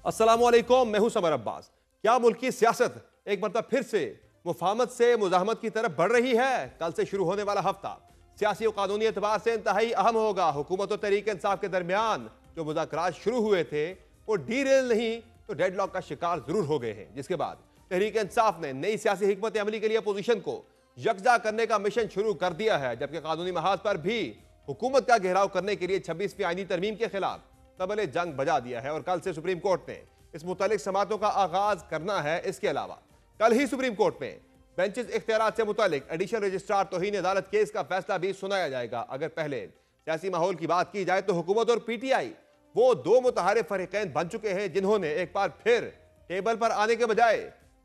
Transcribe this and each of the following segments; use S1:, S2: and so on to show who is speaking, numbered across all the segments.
S1: अस्सलामुअलैकुम, मैं हूं समर अब्बास। क्या मुल्क की सियासत एक मरतबा फिर से मुफाहमत से मुजाहमत की तरफ बढ़ रही है? कल से शुरू होने वाला हफ्ता सियासी और कानूनी एतबार से इंतहाई अहम होगा। हुकूमत और तहरीक इंसाफ के दरमियान जो मुज़ाकरात शुरू हुए थे वो डीरेल नहीं तो डेडलॉक का शिकार जरूर हो गए हैं, जिसके बाद तहरीक इंसाफ ने नई सियासी हिकमत अमली के लिए अपोजिशन को यकजा करने का मिशन शुरू कर दिया है, जबकि कानूनी महाज पर भी हुकूमत का घेराव करने के लिए 26वीं आईनी तरमीम के खिलाफ तबले जंग बजा दिया है और कल से सुप्रीम कोर्ट ने इस मुतालिक समातों का आगाज करना है। इसके अलावा कल ही सुप्रीम कोर्ट में बेंचेस इख्तियारात से मुतालिक एडिशनल रजिस्ट्रार तौहीन अदालत केस का फैसला भी सुनाया जाएगा। अगर पहले सियासी माहौल की बात की जाए तो हुकूमत और पीटीआई वो दो मुतहारिफ फरीकैन बन चुके हैं जिन्होंने एक बार फिर टेबल पर आने के बजाय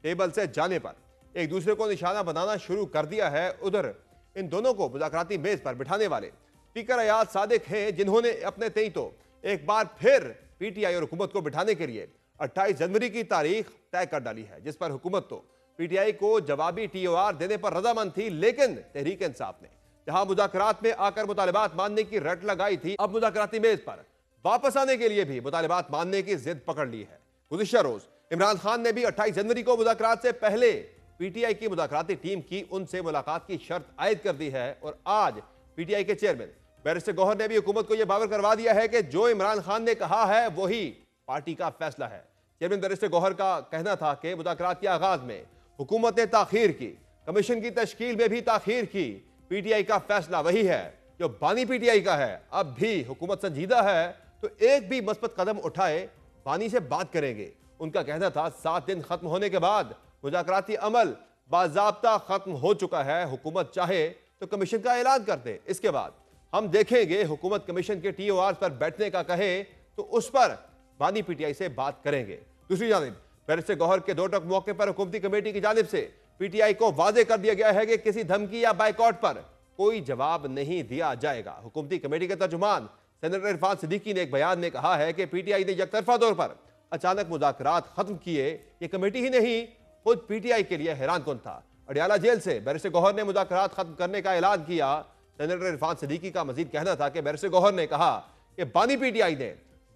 S1: टेबल से जाने पर एक दूसरे को निशाना बनाना शुरू कर दिया है। उधर इन दोनों को मुज़ाकराती मेज पर बिठाने वाले स्पीकर अयाज सादिक हैं, जिन्होंने अपने तय तो एक बार फिर पीटीआई और हुकूमत को बिठाने के लिए 28 जनवरी की तारीख तय कर डाली है, जिस पर हुकूमत तो पीटीआई को जवाबी टीओआर देने पर रजामंद थी, लेकिन तहरीक इंसाफ ने जहां मुज़ाकरात में आकर मुतालिबात मानने की रट लगाई थी, अब मुज़ाकराती मेज पर वापस आने के लिए भी मुतालिबात मानने की जिद पकड़ ली है। गुज़िश्ता रोज इमरान खान ने भी 28 जनवरी को मुज़ाकरात से पहले पीटीआई की मुज़ाकराती टीम की उनसे मुलाकात की शर्त आयद कर दी है और आज पीटीआई के चेयरमैन बैरिस्टर गौहर ने भी हुकूमत को यह बावर करवा दिया है कि जो इमरान खान ने कहा है वही पार्टी का फैसला है। चेयरमैन बैरिस्टर गौहर का कहना था कि मुज़ाकरात के आगाज में हुकूमत ने ताखीर की, कमीशन की तश्कील में भी ताखीर की, पीटीआई का फैसला वही है जो बानी पीटीआई का है। अब भी हुकूमत संजीदा है तो एक भी मस्बत कदम उठाए बानी से बात करेंगे। उनका कहना था 7 दिन खत्म होने के बाद मुज़ाकराती अमल बाज़ाब्ता खत्म हो चुका है, हुकूमत चाहे तो कमीशन का ऐलान कर दे, इसके बाद हम देखेंगे। हुकूमत कमीशन के टीओआर पर बैठने का कहे तो उस पर बानी पीटीआई से बात करेंगे। दूसरी जानिब बैरिस्टर गौहर के दो टक मौके पर हुकूमती कमेटी की जानिब से पीटीआई को वाजे कर दिया गया है कि किसी धमकी या बाइकआउट पर कोई जवाब नहीं दिया जाएगा। हुकूमती कमेटी के तर्जुमान सेनेटर इरफान सिद्दीकी ने एक बयान में कहा है कि पीटीआई ने यकतरफा तौर पर अचानक मुज़ाकरात खत्म किए, ये कमेटी ही नहीं खुद पीटीआई के लिए हैरान कुन था। अडियाला जेल से बैरिस्टर गौहर ने मुज़ाकरात खत्म करने का ऐलान किया। सेनेटर इरफान सिद्दीकी का मजीद कहना था कि बैरिस्टर गौहर ने कहा कि बानी पीटीआई ने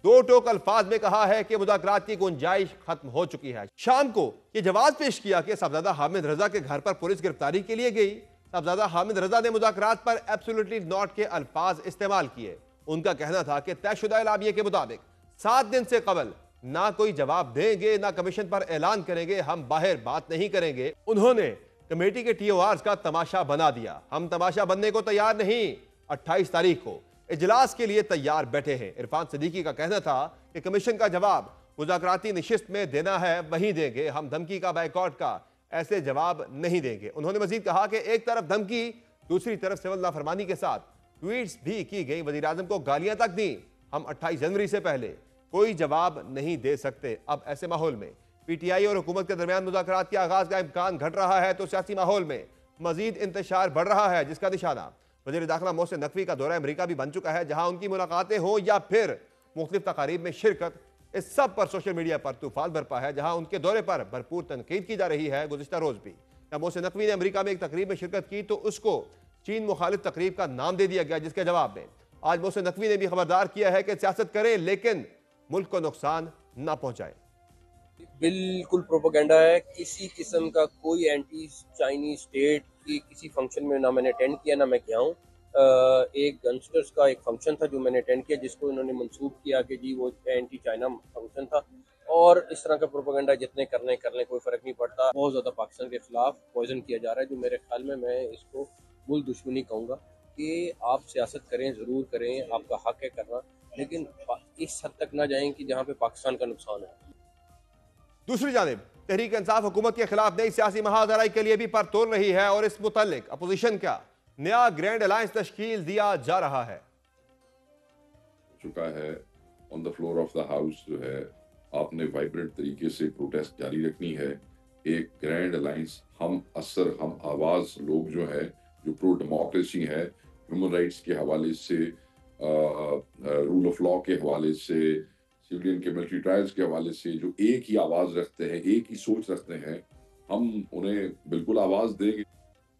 S1: दो टोक अल्फाज में कहा है कि मुज़ाकरात की गुंजाइश खत्म हो चुकी है। शाम को यह जवाब पेश किया कि साहबजादा हामिद रजा के घर पर पुलिस गिरफ्तारी के लिए गई। साहबजादा हामिद रजा ने मुज़ाकरात पर एब्सोल्युटली नॉट के अल्फाज इस्तेमाल किए। उनका कहना था कि तयशुदा एलामिये के मुताबिक 7 दिन से कबल ना कोई जवाब देंगे ना कमीशन पर ऐलान करेंगे, हम बाहर बात नहीं करेंगे। उन्होंने कमेटी के टीओआर का तमाशा बना दिया। हम तमाशा बनने को तैयार नहीं, 28 तारीख को इजलास के लिए तैयार बैठे हैं। इरफान सिद्दीकी का कहना था कि कमीशन का जवाब मुज़ाकराती नशिस्त में देना है वहीं देंगे, हम धमकी का बाइकआउट का ऐसे जवाब नहीं देंगे। उन्होंने मजीद कहा कि एक तरफ धमकी, दूसरी तरफ सिविल नाफरमानी के साथ ट्वीट्स भी की गई, वज़ीर आज़म को गालियां तक दी। हम 28 जनवरी से पहले कोई जवाब नहीं दे सकते। अब ऐसे माहौल में पीटीआई और हुकूमत के दरमियान मुज़ाकरात के आगाज का इम्कान घट रहा है तो सियासी माहौल में मजीद इंतशार बढ़ रहा है, जिसका निशाना वज़ीर दाखिला मोहसिन नकवी का दौरा अमरीका भी बन चुका है, जहां उनकी मुलाकातें हो या फिर मुख्तलिफ तकारीब में शिरकत, इस सब पर सोशल मीडिया पर तूफान बरपा है, जहां उनके दौरे पर भरपूर तनकीद की जा रही है। गुज़िश्ता रोज भी जब मोहसिन नकवी ने अमरीका में एक तकरीब में शिरकत की तो उसको चीन मुखालिफ तकरीब का नाम दे दिया गया, जिसके जवाब में आज मोहसिन नकवी ने भी खबरदार किया है कि सियासत करें लेकिन मुल्क को नुकसान न पहुंचाए।
S2: बिल्कुल प्रोपेगेंडा है। किसी किस्म का कोई एंटी चाइनीज स्टेट की किसी फंक्शन में ना मैंने अटेंड किया ना मैं गया हूँ। एक गंगस्टर्स का एक फंक्शन था जो मैंने अटेंड किया, जिसको इन्होंने मंसूब किया कि जी वो एंटी चाइना फंक्शन था, और इस तरह का प्रोपेगेंडा जितने करने कोई फ़र्क नहीं पड़ता। बहुत ज़्यादा पाकिस्तान के खिलाफ पॉइजन किया जा रहा है, जो मेरे ख्याल में मैं इसको मुल्क दुश्मनी कहूँगा कि आप सियासत करें, ज़रूर करें, आपका हक है करना, लेकिन इस हद तक ना जाएं कि जहाँ पे पाकिस्तान का नुकसान है।
S1: दूसरी जानिब तहरीक इंसाफ हुकूमत के खिलाफ नई सियासी महाजराई के लिए भी पर तोड़ रही है और इस मुतालिक अपोजिशन का नया ग्रैंड अलायंस तश्कील दिया जा रहा है।
S3: चुका है on the floor of the house, जो है आपने वाइब्रेंट तरीके से प्रोटेस्ट जारी रखनी है। एक ग्रैंड अलायंस, हम असर, हम आवाज लोग जो है, जो प्रो डेमोक्रेसी है, ह्यूमन राइट्स के हवाले से, रूल ऑफ लॉ के हवाले से, सिविलियन के मिलिट्री ट्रायल्स के हवाले से, जो एक ही आवाज रखते हैं, एक ही सोच रखते हैं, हम उन्हें बिल्कुल आवाज देंगे।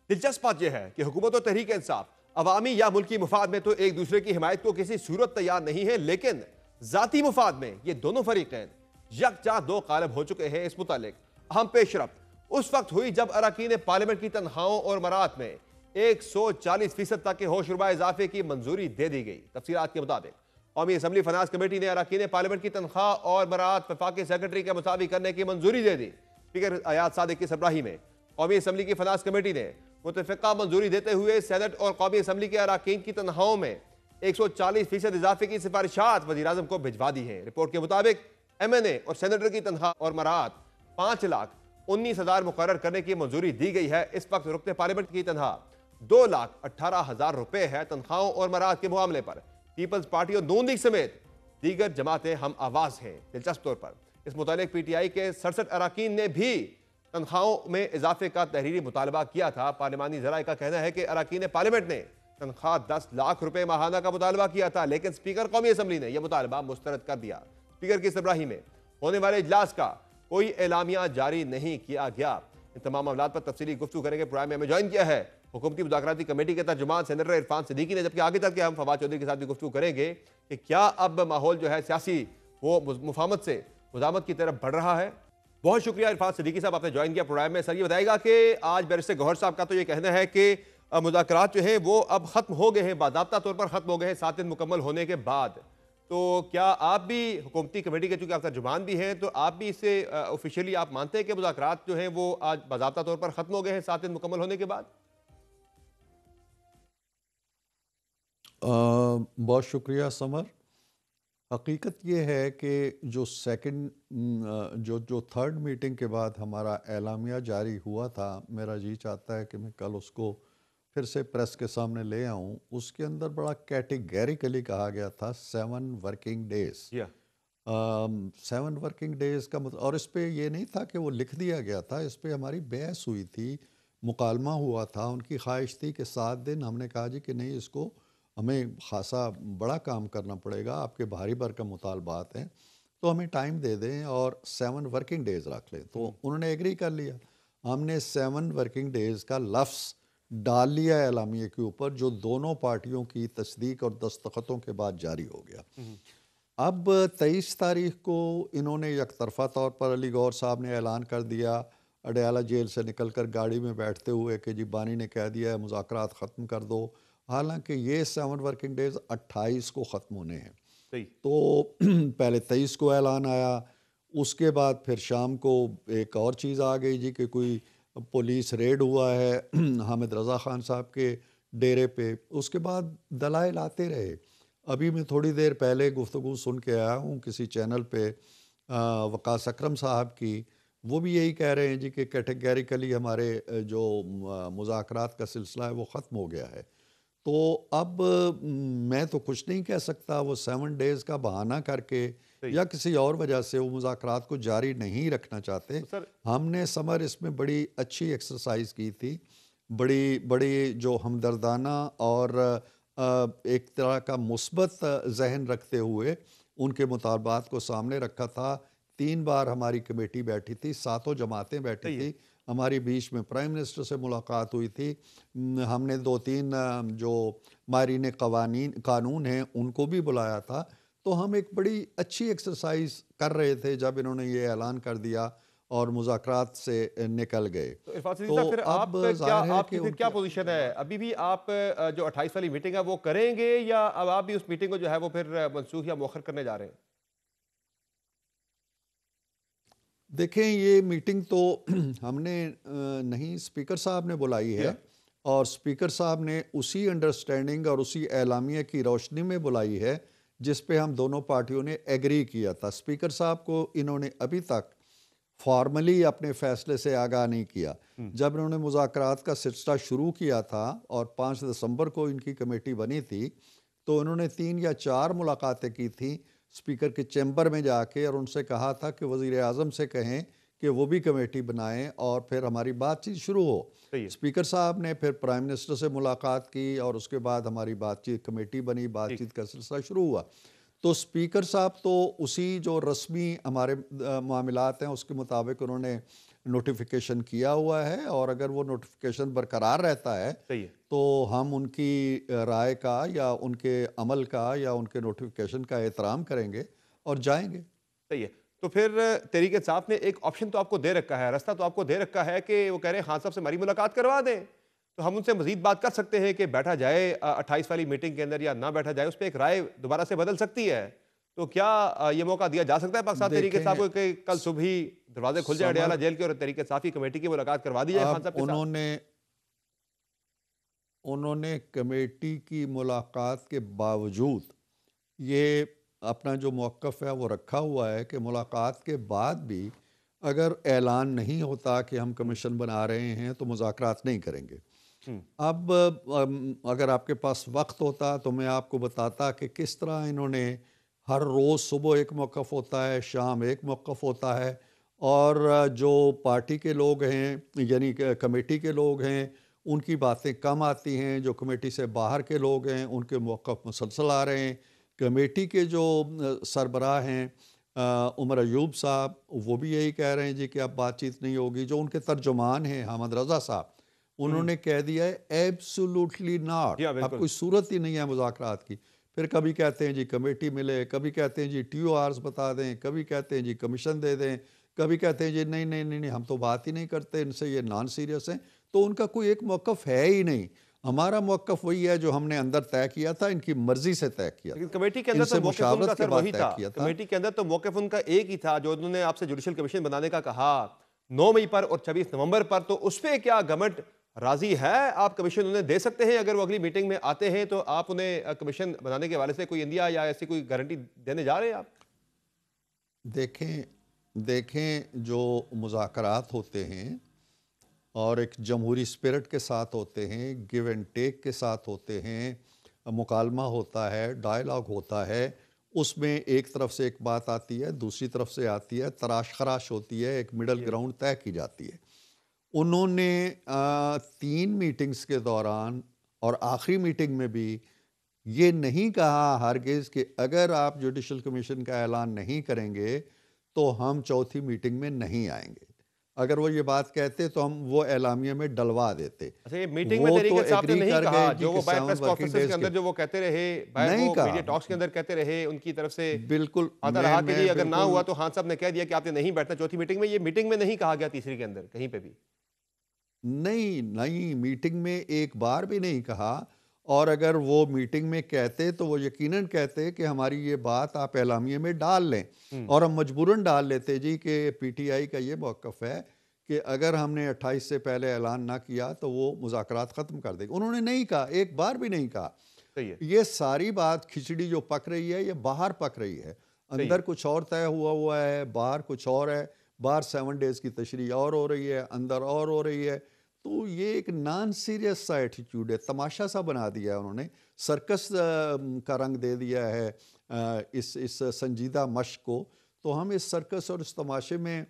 S1: दिलचस्प बात यह है कि हुकूमत और तहरीक इंसाफ अवामी या मुल्की मुफाद में तो एक दूसरे की हिमायत को किसी सूरत तैयार नहीं है, लेकिन जाती मुफाद में ये दोनों फरीकैन यकजा दो कालब हो चुके हैं। इस मुतालिक अहम पेशरफ उस वक्त हुई जब अरकान पार्लियामेंट की तनख्वाहों और मरात में 140% तक के होशरुबा इजाफे की मंजूरी दे दी गई। तफसीलात के मुताबिक कौमी असम्बली फनास कमेटी ने अरकान पार्लियामेंट की तनख्वाह और मरात वफाकी सेक्रेटरी के मुताबिक करने की मंजूरी दे दी। स्पीकर अयाद सादिक की सरबराही में कौमी असम्बली की फनास कमेटी ने मुतफ़िका मंजूरी देते हुए सेनेट और कौमी असम्बली के अरकान की तनख्वाहों में 140% इजाफे की सिफारिशात वज़ीर-ए-आज़म को भिजवा दी है। रिपोर्ट के मुताबिक MNA और सेनेटर की तनख्वाह और मरात 5,19,000 मुकर्रर करने की मंजूरी दी गई है। इस वक्त रुकने पार्लियामेंट की तनख्वाह 2,18,000 रुपए है। तनख्वाहों और मरात के मामले पर पीपल्स पार्टी और नून लीग समेत दीगर जमातें हम आवाज हैं। दिलचस्प तौर पर इस मुतालिक PTI के 67 अरकान ने भी तनख्वाहों में इजाफे का तहरीरी मुतालबा किया था। पार्लिमानी ज़राए का कहना है कि अरकान पार्लियामेंट ने तनख्वाह 10 लाख रुपए माहाना का मुतालबा किया था, लेकिन स्पीकर कौमी असम्बली ने यह मुतालबा मुस्तरद कर दिया। स्पीकर की सरबराही में होने वाले इजलास का कोई एलामिया जारी नहीं किया गया। इन तमाम मामलों पर तफसीली गुफ्तगू करेंगे। प्रोग्राम में हमें ज्वाइन किया है हुकूमती मुज़ाकराती कमेटी के तर्जुमान सेनेटर इरफान सिद्दीकी ने, जबकि आगे चल के हम फवाद चौधरी के साथ भी गुफ्तगू करेंगे कि क्या अब माहौल जो है सियासी वो मुफाहमत से मुज़ामत की तरफ बढ़ रहा है। बहुत शुक्रिया इरफान सिद्दीकी साहब, आपने ज्वाइन किया प्रोग्राम में। सर ये बताएगा कि आज बैरिस्टर गौहर साहब का तो ये कहना है कि मुज़ाकरात जो है वो अब खत्म हो गए हैं, बाज़ाब्ता तौर पर खत्म हो गए हैं 7 दिन मुकम्मल होने के बाद। तो क्या आप भी हुकूमती कमेटी के, चूंकि आप तर्जुमान भी हैं, तो आप भी इसे ऑफिशियली आप मानते हैं कि मुज़ाकरात जो हैं वो आज बाज़ाब्ता तौर पर खत्म हो गए हैं 7 दिन मुकम्मल होने के बाद?
S4: बहुत शुक्रिया समर। हकीकत ये है कि जो जो थर्ड मीटिंग के बाद हमारा एलामिया जारी हुआ था, मेरा जी चाहता है कि मैं कल उसको फिर से प्रेस के सामने ले आऊं। उसके अंदर बड़ा कैटेगरिकली कहा गया था 7 वर्किंग डेज। 7 वर्किंग डेज का मतलब, और इस पे ये नहीं था कि वो लिख दिया गया था, इस पे हमारी बहस हुई थी, मुकालमा हुआ था। उनकी ख्वाहिश थी कि 7 दिन, हमने कहा जी कि नहीं, इसको हमें खासा बड़ा काम करना पड़ेगा, आपके भारी भरकम मुतालबात हैं, तो हमें टाइम दे दें और 7 वर्किंग डेज़ रख लें। तो उन्होंने एग्री कर लिया। हमने 7 वर्किंग डेज़ का लफ्ज़ डाल लिया एलामिया के ऊपर, जो दोनों पार्टियों की तस्दीक और दस्तखतों के बाद जारी हो गया। अब 23 तारीख को इन्होंने यकतरफा तौर पर अली गौर साहब ने ऐलान कर दिया, अडयाला जेल से निकलकर गाड़ी में बैठते हुए, कि जी बानी ने कह दिया है मुज़ाकरात ख़त्म कर दो। हालांकि ये 7 वर्किंग डेज़ 28 को ख़त्म होने हैं। तो पहले 23 को ऐलान आया, उसके बाद फिर शाम को एक और चीज़ आ गई जी कि कोई पुलिस रेड हुआ है हामिद रज़ा ख़ान साहब के डेरे पे। उसके बाद दलाइल आते रहे। अभी मैं थोड़ी देर पहले गुफ्तगू सुन के आया हूँ किसी चैनल पे वकास अकरम साहब की, वो भी यही कह रहे हैं जी कि कैटेगरिकली हमारे जो मुज़ाकरात का सिलसिला है वो ख़त्म हो गया है। तो अब मैं तो कुछ नहीं कह सकता, वो 7 डेज़ का बहाना करके या किसी और वजह से वो मुज़ाकरात को जारी नहीं रखना चाहते।
S1: तो सर,
S4: हमने समर इसमें बड़ी अच्छी एक्सरसाइज की थी, बड़ी बड़ी जो हमदर्दाना और एक तरह का मुस्बत जहन रखते हुए उनके मुतालबात को सामने रखा था। 3 बार हमारी कमेटी बैठी थी, 7 जमातें बैठी थी। हमारी बीच में प्राइम मिनिस्टर से मुलाकात हुई थी। हमने 2-3 जो माहिरीन कानून हैं उनको भी बुलाया था। तो हम एक बड़ी अच्छी एक्सरसाइज कर रहे थे जब इन्होंने ये ऐलान कर दिया और मुज़ाकरात से निकल गए।
S1: तो इरफान सिद्दीकी साहब, फिर आपकी फिर क्या पोजीशन है? अभी भी आप जो 28 वाली मीटिंग है वो करेंगे, या अब आप भी उस मीटिंग को जो है वो फिर मनसूख या मौखर करने जा रहे हैं?
S4: देखें, ये मीटिंग तो हमने नहीं, स्पीकर साहब ने बुलाई है, और स्पीकर साहब ने उसी अंडरस्टैंडिंग और उसी एलामिया की रोशनी में बुलाई है जिस पे हम दोनों पार्टियों ने एग्री किया था। स्पीकर साहब को इन्होंने अभी तक फॉर्मली अपने फैसले से आगाह नहीं किया। जब इन्होंने मुज़ाकरात का सिलसिला शुरू किया था और 5 दिसंबर को इनकी कमेटी बनी थी, तो इन्होंने 3 या 4 मुलाकातें की थी स्पीकर के चैम्बर में जाके, और उनसे कहा था कि वज़ीर आज़म से कहें कि वो भी कमेटी बनाएं और फिर हमारी बातचीत शुरू हो। स्पीकर साहब ने फिर प्राइम मिनिस्टर से मुलाकात की और उसके बाद हमारी बातचीत, कमेटी बनी, बातचीत का सिलसिला शुरू हुआ। तो स्पीकर साहब तो उसी जो रस्मी हमारे मामलात हैं उसके मुताबिक उन्होंने नोटिफिकेशन किया हुआ है, और अगर वो नोटिफिकेशन बरकरार रहता है तो हम उनकी राय का या उनके अमल का या उनके नोटिफिकेशन का एहतराम करेंगे और जाएंगे।
S1: सही है। तो फिर तहरीक इंसाफ ने एक ऑप्शन तो आपको दे रखा है, रास्ता तो आपको दे रखा है कि वो कह रहे हैं खान साहब से हमारी मुलाकात करवा दें, तो हम उनसे मजीद बात कर सकते हैं कि बैठा जाए 28 वाली मीटिंग के अंदर या ना बैठा जाए, उस पर एक राय दोबारा से बदल सकती है। तो क्या ये मौका दिया जा सकता है पाकिस्तान तहरीक इंसाफ को कि कल सुबह ही दरवाजे खुल जाए अडयाला जेल के और तहरीक इंसाफ की कमेटी की मुलाकात करवा दी जाए खान
S4: अब
S1: साहब के साथ?
S4: उन्होंने कमेटी की मुलाकात के बावजूद ये अपना जो मौक़िफ़ है वो रखा हुआ है कि मुलाकात के बाद भी अगर ऐलान नहीं होता कि हम कमीशन बना रहे हैं तो मुज़ाकरात नहीं करेंगे। अब अगर आपके पास वक्त होता तो मैं आपको बताता कि किस तरह इन्होंने हर रोज़ सुबह एक मौक़िफ़ होता है, शाम एक मौक़िफ़ होता है, और जो पार्टी के लोग हैं यानी कमेटी के लोग हैं उनकी बातें कम आती हैं, जो कमेटी से बाहर के लोग हैं उनके मौक़िफ़ मुसलसल आ रहे हैं। कमेटी के जो सरबराह हैं उमर अयूब साहब, वो भी यही कह रहे हैं जी कि अब बातचीत नहीं होगी। जो उनके तर्जुमान हैं हामिद रज़ा साहब, उन्होंने कह दिया है एब्सोल्युटली नॉट,
S1: जी हाँ,
S4: अब
S1: बिल्कुल।
S4: कोई सूरत ही नहीं है मुज़ाकरात की। फिर कभी कहते हैं जी कमेटी मिले, कभी कहते हैं जी TORs बता दें, कभी कहते हैं जी कमीशन दे दें, कभी कहते हैं जी नहीं नहीं नहीं नहीं हम तो बात ही नहीं करते इनसे, ये नॉन सीरियस हैं। तो उनका कोई एक मौक़िफ़ है ही नहीं। हमारा मौक़िफ़ वही है जो हमने अंदर तय किया था, इनकी मर्ज़ी से तय किया
S1: लेकिन
S4: था,
S1: कमेटी के अंदर तो
S4: इनसे
S1: मौक़िफ़ उनका
S4: मुशावरत के
S1: सर
S4: बाद
S1: वही
S4: तय
S1: था,
S4: किया था।
S1: कमेटी के अंदर तो मौक़िफ़ उनका एक ही था जो उन्होंने आपसे जुडिशल कमीशन बनाने का कहा 9 मई पर और 26 नवंबर पर, तो उस पे क्या गवर्नमेंट राज़ी है? आप कमीशन उन्हें दे सकते हैं अगर वो अगली मीटिंग में आते हैं, तो आप उन्हें कमीशन बनाने के हवाले से कोई इंदिया या ऐसी कोई गारंटी देने जा रहे हैं आप?
S4: देखें देखें जो मुज़ाकरात होते हैं और एक जमहूरी स्पिरिट के साथ होते हैं, गिव एंड टेक के साथ होते हैं, मुकालमा होता है, डायलॉग होता है, उसमें एक तरफ से एक बात आती है, दूसरी तरफ से आती है, तराश खराश होती है, एक मिडल ग्राउंड तय की जाती है। उन्होंने 3 मीटिंग्स के दौरान और आखिरी मीटिंग में भी ये नहीं कहा हरगिज़ कि अगर आप जुडिशल कमीशन का ऐलान नहीं करेंगे तो हम चौथी मीटिंग में नहीं आएंगे। अगर वो ये बात कहते तो हम वो एलामिया में डलवा देते।
S1: अच्छा, ये मीटिंग में
S4: वो
S1: तहरीक
S4: तो
S1: इंसाफ ने
S4: एग्री
S1: नहीं
S4: कर
S1: कहा,
S4: गए जी
S1: जो
S4: कि
S1: वो बाहर
S4: 7
S1: प्रेस
S4: वर्किंग
S1: कॉन्फ्रेंसेस के
S4: डेज के,
S1: अंदर जो वो कहते रहे, बाहर
S4: नहीं
S1: वो मीडिया
S4: कहा।
S1: टॉक्स के अंदर कहते रहे, उनकी तरफ से
S4: बिल्कुल
S1: आता रहा कि जी
S4: मैं
S1: अगर ना हुआ
S4: बिल्कुल
S1: तो खान साहब ने कह दिया कि आपने नहीं बैठना चौथी मीटिंग में, ये मीटिंग में नहीं कहा गया तीसरी के अंदर कहीं पे भी।
S4: नहीं, नहीं, मीटिंग में एक बार भी नहीं कहा। और अगर वो मीटिंग में कहते तो वो यकीनन कहते कि हमारी ये बात आप एलामिया में डाल लें, और हम मजबूरन डाल लेते जी कि PTI का ये मौक़िफ़ है कि अगर हमने 28 से पहले ऐलान ना किया तो वो मुज़ाकरात ख़त्म कर देगी। उन्होंने नहीं कहा, एक बार भी नहीं कहा।
S1: सही है,
S4: ये सारी बात खिचड़ी जो पक रही है ये बाहर पक रही है।
S1: सही है।
S4: अंदर कुछ और तय हुआ है, बाहर कुछ और है। बाहर 7 डेज़ की तशरीह और हो रही है, अंदर और हो रही है। तो ये एक नॉन सीरियस सा एटीट्यूड है, तमाशा सा बना दिया है उन्होंने। सर्कस का रंग दे दिया है इस संजीदा मश्क को। तो हम इस सर्कस और इस तमाशे में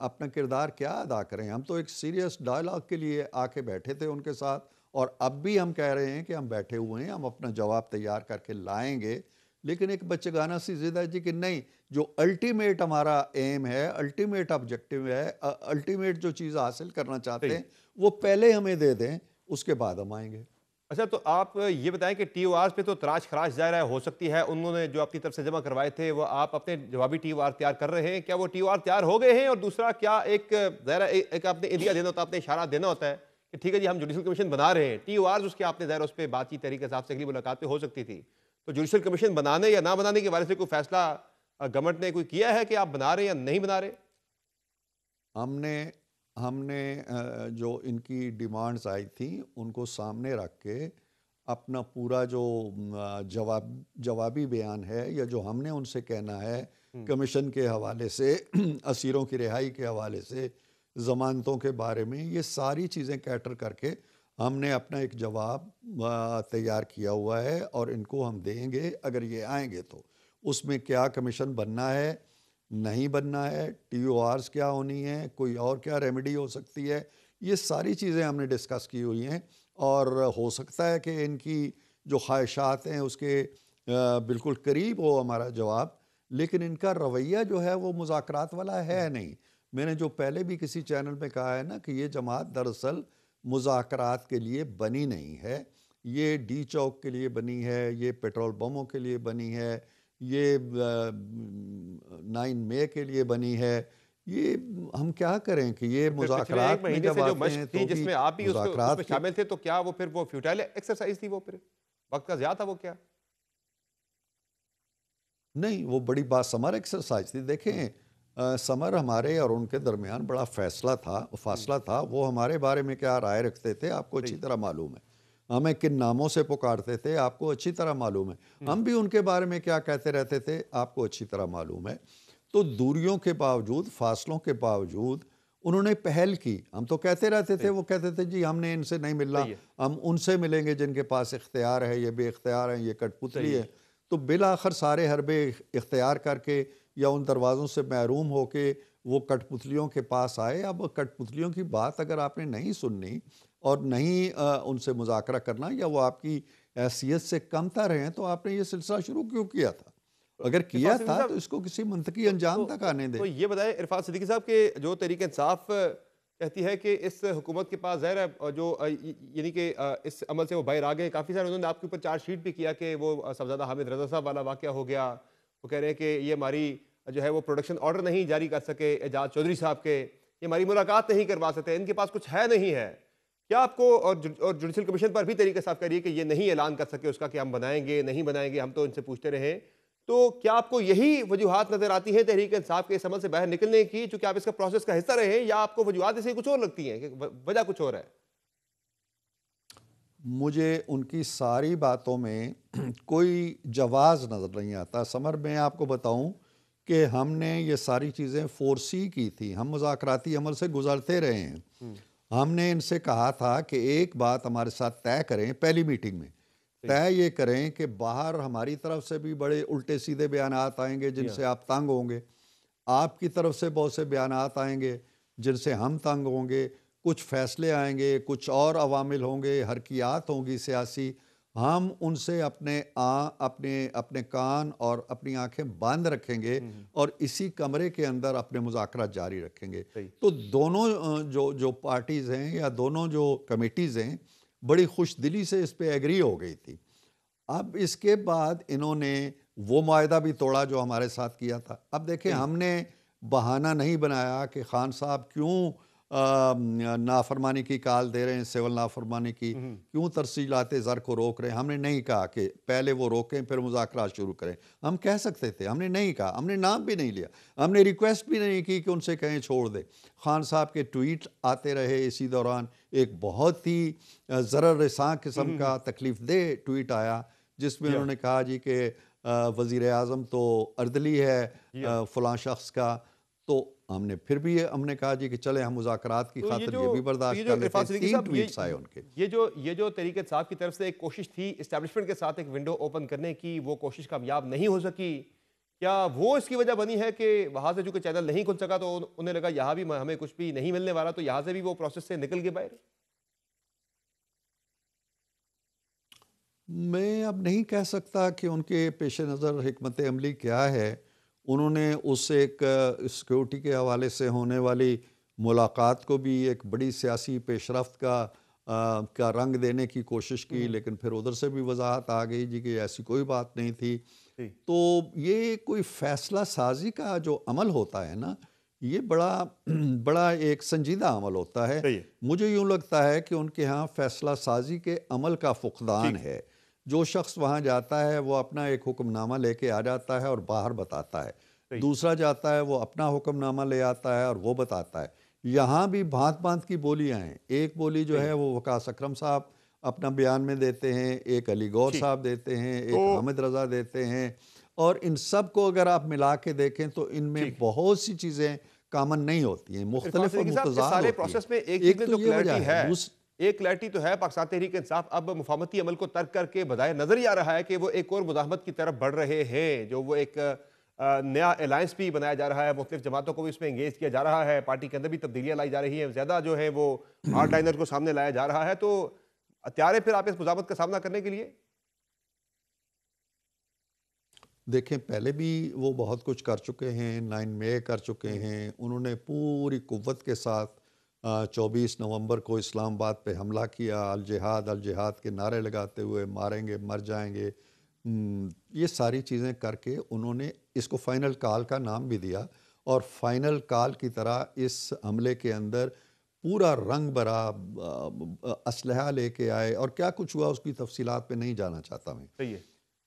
S4: अपना किरदार क्या अदा करें? हम तो एक सीरियस डायलॉग के लिए आके बैठे थे उनके साथ, और अब भी हम कह रहे हैं कि हम बैठे हुए हैं, हम अपना जवाब तैयार करके लाएंगे। लेकिन एक बच्चेगाना सी जिद है जी कि नहीं, जो अल्टीमेट हमारा एम है, अल्टीमेट ऑब्जेक्टिव है, अल्टीमेट जो चीज़ हासिल करना चाहते
S1: सही।
S4: हैं वो पहले हमें दे दें, उसके बाद हम आएंगे।
S1: अच्छा, तो आप ये बताएं कि TORs पे तो तराश खराश ज़ाहिर है हो सकती है, उन्होंने जो अपनी तरफ से जमा करवाए थे वो आप अपने जवाबी TOR तैयार कर रहे हैं, क्या वो TOR तैयार हो गए हैं? और दूसरा, क्या एक ज़ाहिर है एक आपने इंदिया देना होता है, आपने इशारा देना होता है कि ठीक है जी हम जुडिशल कमीशन बना रहे हैं, TORs उसके आपने ज़ाहिर उस पर बातचीत तरीके से आपसे अगली मुलाकात पे हो सकती थी। तो जुडिशल कमीशन बनाने या ना बनाने के बारे से कोई फैसला गवर्नमेंट ने कोई किया है कि आप बना रहे हैं या नहीं बना रहे?
S4: हमने हमने जो इनकी डिमांड्स आई थी उनको सामने रख के अपना पूरा जो जवाबी बयान है या जो हमने उनसे कहना है कमीशन के हवाले से असीरों की रिहाई के हवाले से, ज़मानतों के बारे में, ये सारी चीज़ें कैटर करके हमने अपना एक जवाब तैयार किया हुआ है और इनको हम देंगे अगर ये आएंगे तो। उसमें क्या कमीशन बनना है, नहीं बनना है, TORs क्या होनी है, कोई और क्या रेमेडी हो सकती है, ये सारी चीज़ें हमने डिस्कस की हुई हैं। और हो सकता है कि इनकी जो ख्वाहिशात हैं उसके बिल्कुल करीब हो हमारा जवाब, लेकिन इनका रवैया जो है वो मुज़ाकरात वाला है नहीं। मैंने जो पहले भी किसी चैनल में कहा है ना कि ये जमात दरअसल मुज़ाकरात के लिए बनी नहीं है, ये D चौक के लिए बनी है, ये पेट्रोल बमों के लिए बनी है, ये 9 मई के लिए बनी है। ये हम क्या करें कि ये
S1: फिर पिछले एक
S4: मुज़ाकरात में
S1: महीने
S4: जब
S1: से जो
S4: आते
S1: मशक
S4: हैं
S1: थी
S4: तो भी
S1: जिसमें आप भी उसको
S4: मुज़ाकरात
S1: उसमें
S4: की
S1: शामिल थे, तो क्या वो फिर वो फ्यूटाइल एक्सरसाइज थी, वो फिर वक्त का ज़िया था वो क्या?
S4: नहीं, वो बड़ी बासमर एक्सरसाइज थी। देखें समर हमारे और उनके दरमियान बड़ा फासला था। वो हमारे बारे में क्या राय रखते थे आपको अच्छी
S1: सही।
S4: तरह मालूम है। हमें किन नामों से पुकारते थे आपको अच्छी तरह मालूम है। हम भी उनके बारे में क्या कहते रहते थे आपको अच्छी तरह मालूम है। तो दूरियों के बावजूद, फासलों के बावजूद उन्होंने पहल की। हम तो कहते रहते थे,
S1: सही।
S4: वो कहते थे जी हमने इनसे नहीं मिलना,
S1: सही है।
S4: हम उनसे मिलेंगे जिनके पास इख्तियार है, ये बेइख्तियार हैं, ये कठपुतली
S1: सही
S4: है।
S1: है।
S4: तो बिलाखिर सारे हरबे इख्तियार करके या उन दरवाज़ों से महरूम होके वो कठपुतलियों के पास आए। अब कठपुतलियों की बात अगर आपने नहीं सुननी और नहीं उनसे मुज़ाकरा करना या वो आपकी हैसियत से कमतर हैं, तो आपने ये सिलसिला शुरू क्यों किया था? अगर
S1: इरफान
S4: किया
S1: सिद्दीकी
S4: था तो
S1: साहब,
S4: इसको किसी मंतकी अंजाम तक आने
S1: तो
S4: दें।
S1: ये बताएं इरफान सिद्दीकी साहब कि जो तहरीक इंसाफ कहती है कि इस हुकूमत के पास ज़ाहिर है जो यानी कि इस अमल से वो बाहर आ गए, काफ़ी सारे उन्होंने आपके ऊपर चार्जशीट भी किया कि वो साहबजादा हामिद रजा साहब वाला वाक़या हो गया। वो कह रहे हैं कि ये हमारी जो है वो प्रोडक्शन ऑर्डर नहीं जारी कर सके एजाज चौधरी साहब के, ये हमारी मुलाकात नहीं करवा सकते, इनके पास कुछ है नहीं है। क्या आपको और जुडिशल कमीशन पर भी तहरीक इंसाफ कह रही है कि ये नहीं ऐलान कर सके उसका कि हम बनाएंगे नहीं बनाएंगे, हम तो इनसे पूछते रहे। तो क्या आपको यही वजूहात नजर आती हैं तहरीक इंसाफ के इस अमल से बाहर निकलने की, चूंकि आप इसका प्रोसेस का हिस्सा रहे हैं, या आपको वजूहात इसे कुछ और लगती हैं कि वजह कुछ और है?
S4: मुझे उनकी सारी बातों में कोई जवाज़ नज़र नहीं आता। समर मैं आपको बताऊं कि हमने ये सारी चीज़ें फोरसी की थी। हम मुज़ाकराती अमल से गुज़रते रहे हैं। हमने इनसे कहा था कि एक बात हमारे साथ तय करें पहली मीटिंग में।
S1: सही।
S4: तय ये करें कि बाहर हमारी तरफ से भी बड़े उल्टे सीधे बयानात आएंगे
S1: जी हाँ।
S4: जिनसे आप तंग होंगे। आपकी तरफ से बहुत से बयानात आएंगे जिनसे हम तंग होंगे। कुछ फैसले आएंगे, कुछ और अवामिल होंगे, हरकियात होंगी सियासी। हम उनसे अपने अपने कान और अपनी आंखें बंद रखेंगे और इसी कमरे के अंदर अपने मुज़ाकरात जारी रखेंगे।
S1: सही।
S4: तो दोनों जो जो पार्टीज़ हैं या दोनों जो कमेटीज़ हैं बड़ी खुशदिली से इस पे एग्री हो गई थी। अब इसके बाद इन्होंने वो मुआहदा भी तोड़ा जो हमारे साथ किया था। अब देखें
S1: सही।
S4: हमने बहाना नहीं बनाया कि खान साहब क्यों नाफरमानी की काल दे रहे हैं, सिविल नाफरमानी की क्यों तरसीलाते ज़र को रोक रहे हैं। हमने नहीं कहा कि पहले वो रोकें फिर मुज़ाकरात शुरू करें। हम कह सकते थे, हमने नहीं कहा, हमने नाम भी नहीं लिया, हमने रिक्वेस्ट भी नहीं की कि उनसे कहें छोड़ दे। खान साहब के ट्वीट आते रहे इसी दौरान। एक बहुत ही ज़रर रसां किस्म का तकलीफ़ दे ट्वीट आया जिसमें
S1: जी हाँ।
S4: उन्होंने कहा जी कि वज़ीर आज़म तो अर्दली है
S1: जी हाँ।
S4: फ़लाँ शख्स का। तो हमने फिर भी हमने कहा जी कि चले हम मुज़ाकरात की
S1: तो
S4: खातिर ये भी
S1: ये
S4: बर्दाश्त
S1: जो
S4: कर लेते
S1: इरफान
S4: हैं।
S1: सिद्दीकी
S4: 3
S1: साहब,
S4: ट्वीट्स आए उनके।
S1: ये जो तहरीक इंसाफ की तरफ से एक कोशिश थी इस्टेब्लिशमेंट के साथ एक विंडो ओपन करने की, वो कोशिश कामयाब नहीं हो सकी। क्या वो इसकी वजह बनी है कि वहां से चूंकि चैनल नहीं खुल सका तो उन्हें लगा यहाँ भी हमें कुछ भी नहीं मिलने वाला, तो यहाँ से भी वो प्रोसेस से निकल के बाहर?
S4: मैं अब नहीं कह सकता कि उनके पेश नज़र हिकमत अमली क्या है। उन्होंने उस एक सिक्योरिटी के हवाले से होने वाली मुलाकात को भी एक बड़ी सियासी पेशरफ्त का रंग देने की कोशिश की, लेकिन फिर उधर से भी वजाहत आ गई जी कि ऐसी कोई बात नहीं थी।
S1: जी।
S4: तो ये कोई फ़ैसला साजी का जो अमल होता है ना, ये बड़ा बड़ा एक संजीदा अमल होता है।
S1: सही है।
S4: मुझे यूँ लगता है कि उनके यहाँ फ़ैसला साजी के अमल का फ़ुक़दान
S1: ठीक है।
S4: है। जो शख्स वहाँ जाता है वो अपना एक हुक्मनामा लेके आ जाता है और बाहर बताता है।
S1: सही।
S4: दूसरा जाता है वो अपना हुक्मनामा ले आता है और वो बताता है। यहाँ भी भांत-भांत की बोलियाँ हैं। एक बोली जो
S1: सही
S4: है
S1: है।
S4: वो वकास अकरम साहब अपना बयान में देते हैं, एक अली गौर
S1: ठीक।
S4: साहब देते हैं,
S1: तो
S4: एक हामिद रज़ा देते हैं। और इन सब को अगर आप मिला के देखें तो इनमें
S1: ठीक है।
S4: बहुत सी चीज़ें कॉमन नहीं होती हैं,
S1: तो इरफान
S4: मुख्तलिफ और
S1: सिद्दीकी साहब, इस
S4: मुतज़ाद
S1: सारे
S4: होती हैं।
S1: प्रोसेस में एक चीज
S4: एक
S1: में
S4: तो
S1: जो
S4: ये वजह
S1: क्लैरिटी
S4: है।
S1: है, एक क्लैरिटी तो है, पाकिस्तान तहरीक इंसाफ अब मुफाहमती अमल को तर्क करके बजाय नजर ही आ रहा है कि वो एक और मुज़ाहमत की तरफ बढ़ रहे हैं, जो वो एक नया अलायंस भी बनाया जा रहा है, मुख्तलिफ जमातों को भी इसमें एंगेज किया जा रहा है, पार्टी के अंदर भी तब्दीलियां लाई जा रही हैं, ज्यादा जो है वो हार्ड लाइनर को सामने लाया जा रहा है। तो तैयार है फिर आप इस मुज़ाहमत का सामना करने के लिए?
S4: देखें पहले भी वो बहुत कुछ कर चुके हैं, 9 मई कर चुके हैं। उन्होंने पूरी कुव्वत के साथ 24 नवंबर को इस्लामाबाद पे हमला किया, अल जिहाद के नारे लगाते हुए मारेंगे मर जाएंगे, ये सारी चीज़ें करके उन्होंने इसको फाइनल कॉल का नाम भी दिया, और फाइनल कॉल की तरह इस हमले के अंदर पूरा रंग भरा असलहा लेके आए, और क्या कुछ हुआ उसकी तफसीलात पे नहीं जाना चाहता मैं।
S1: सही है।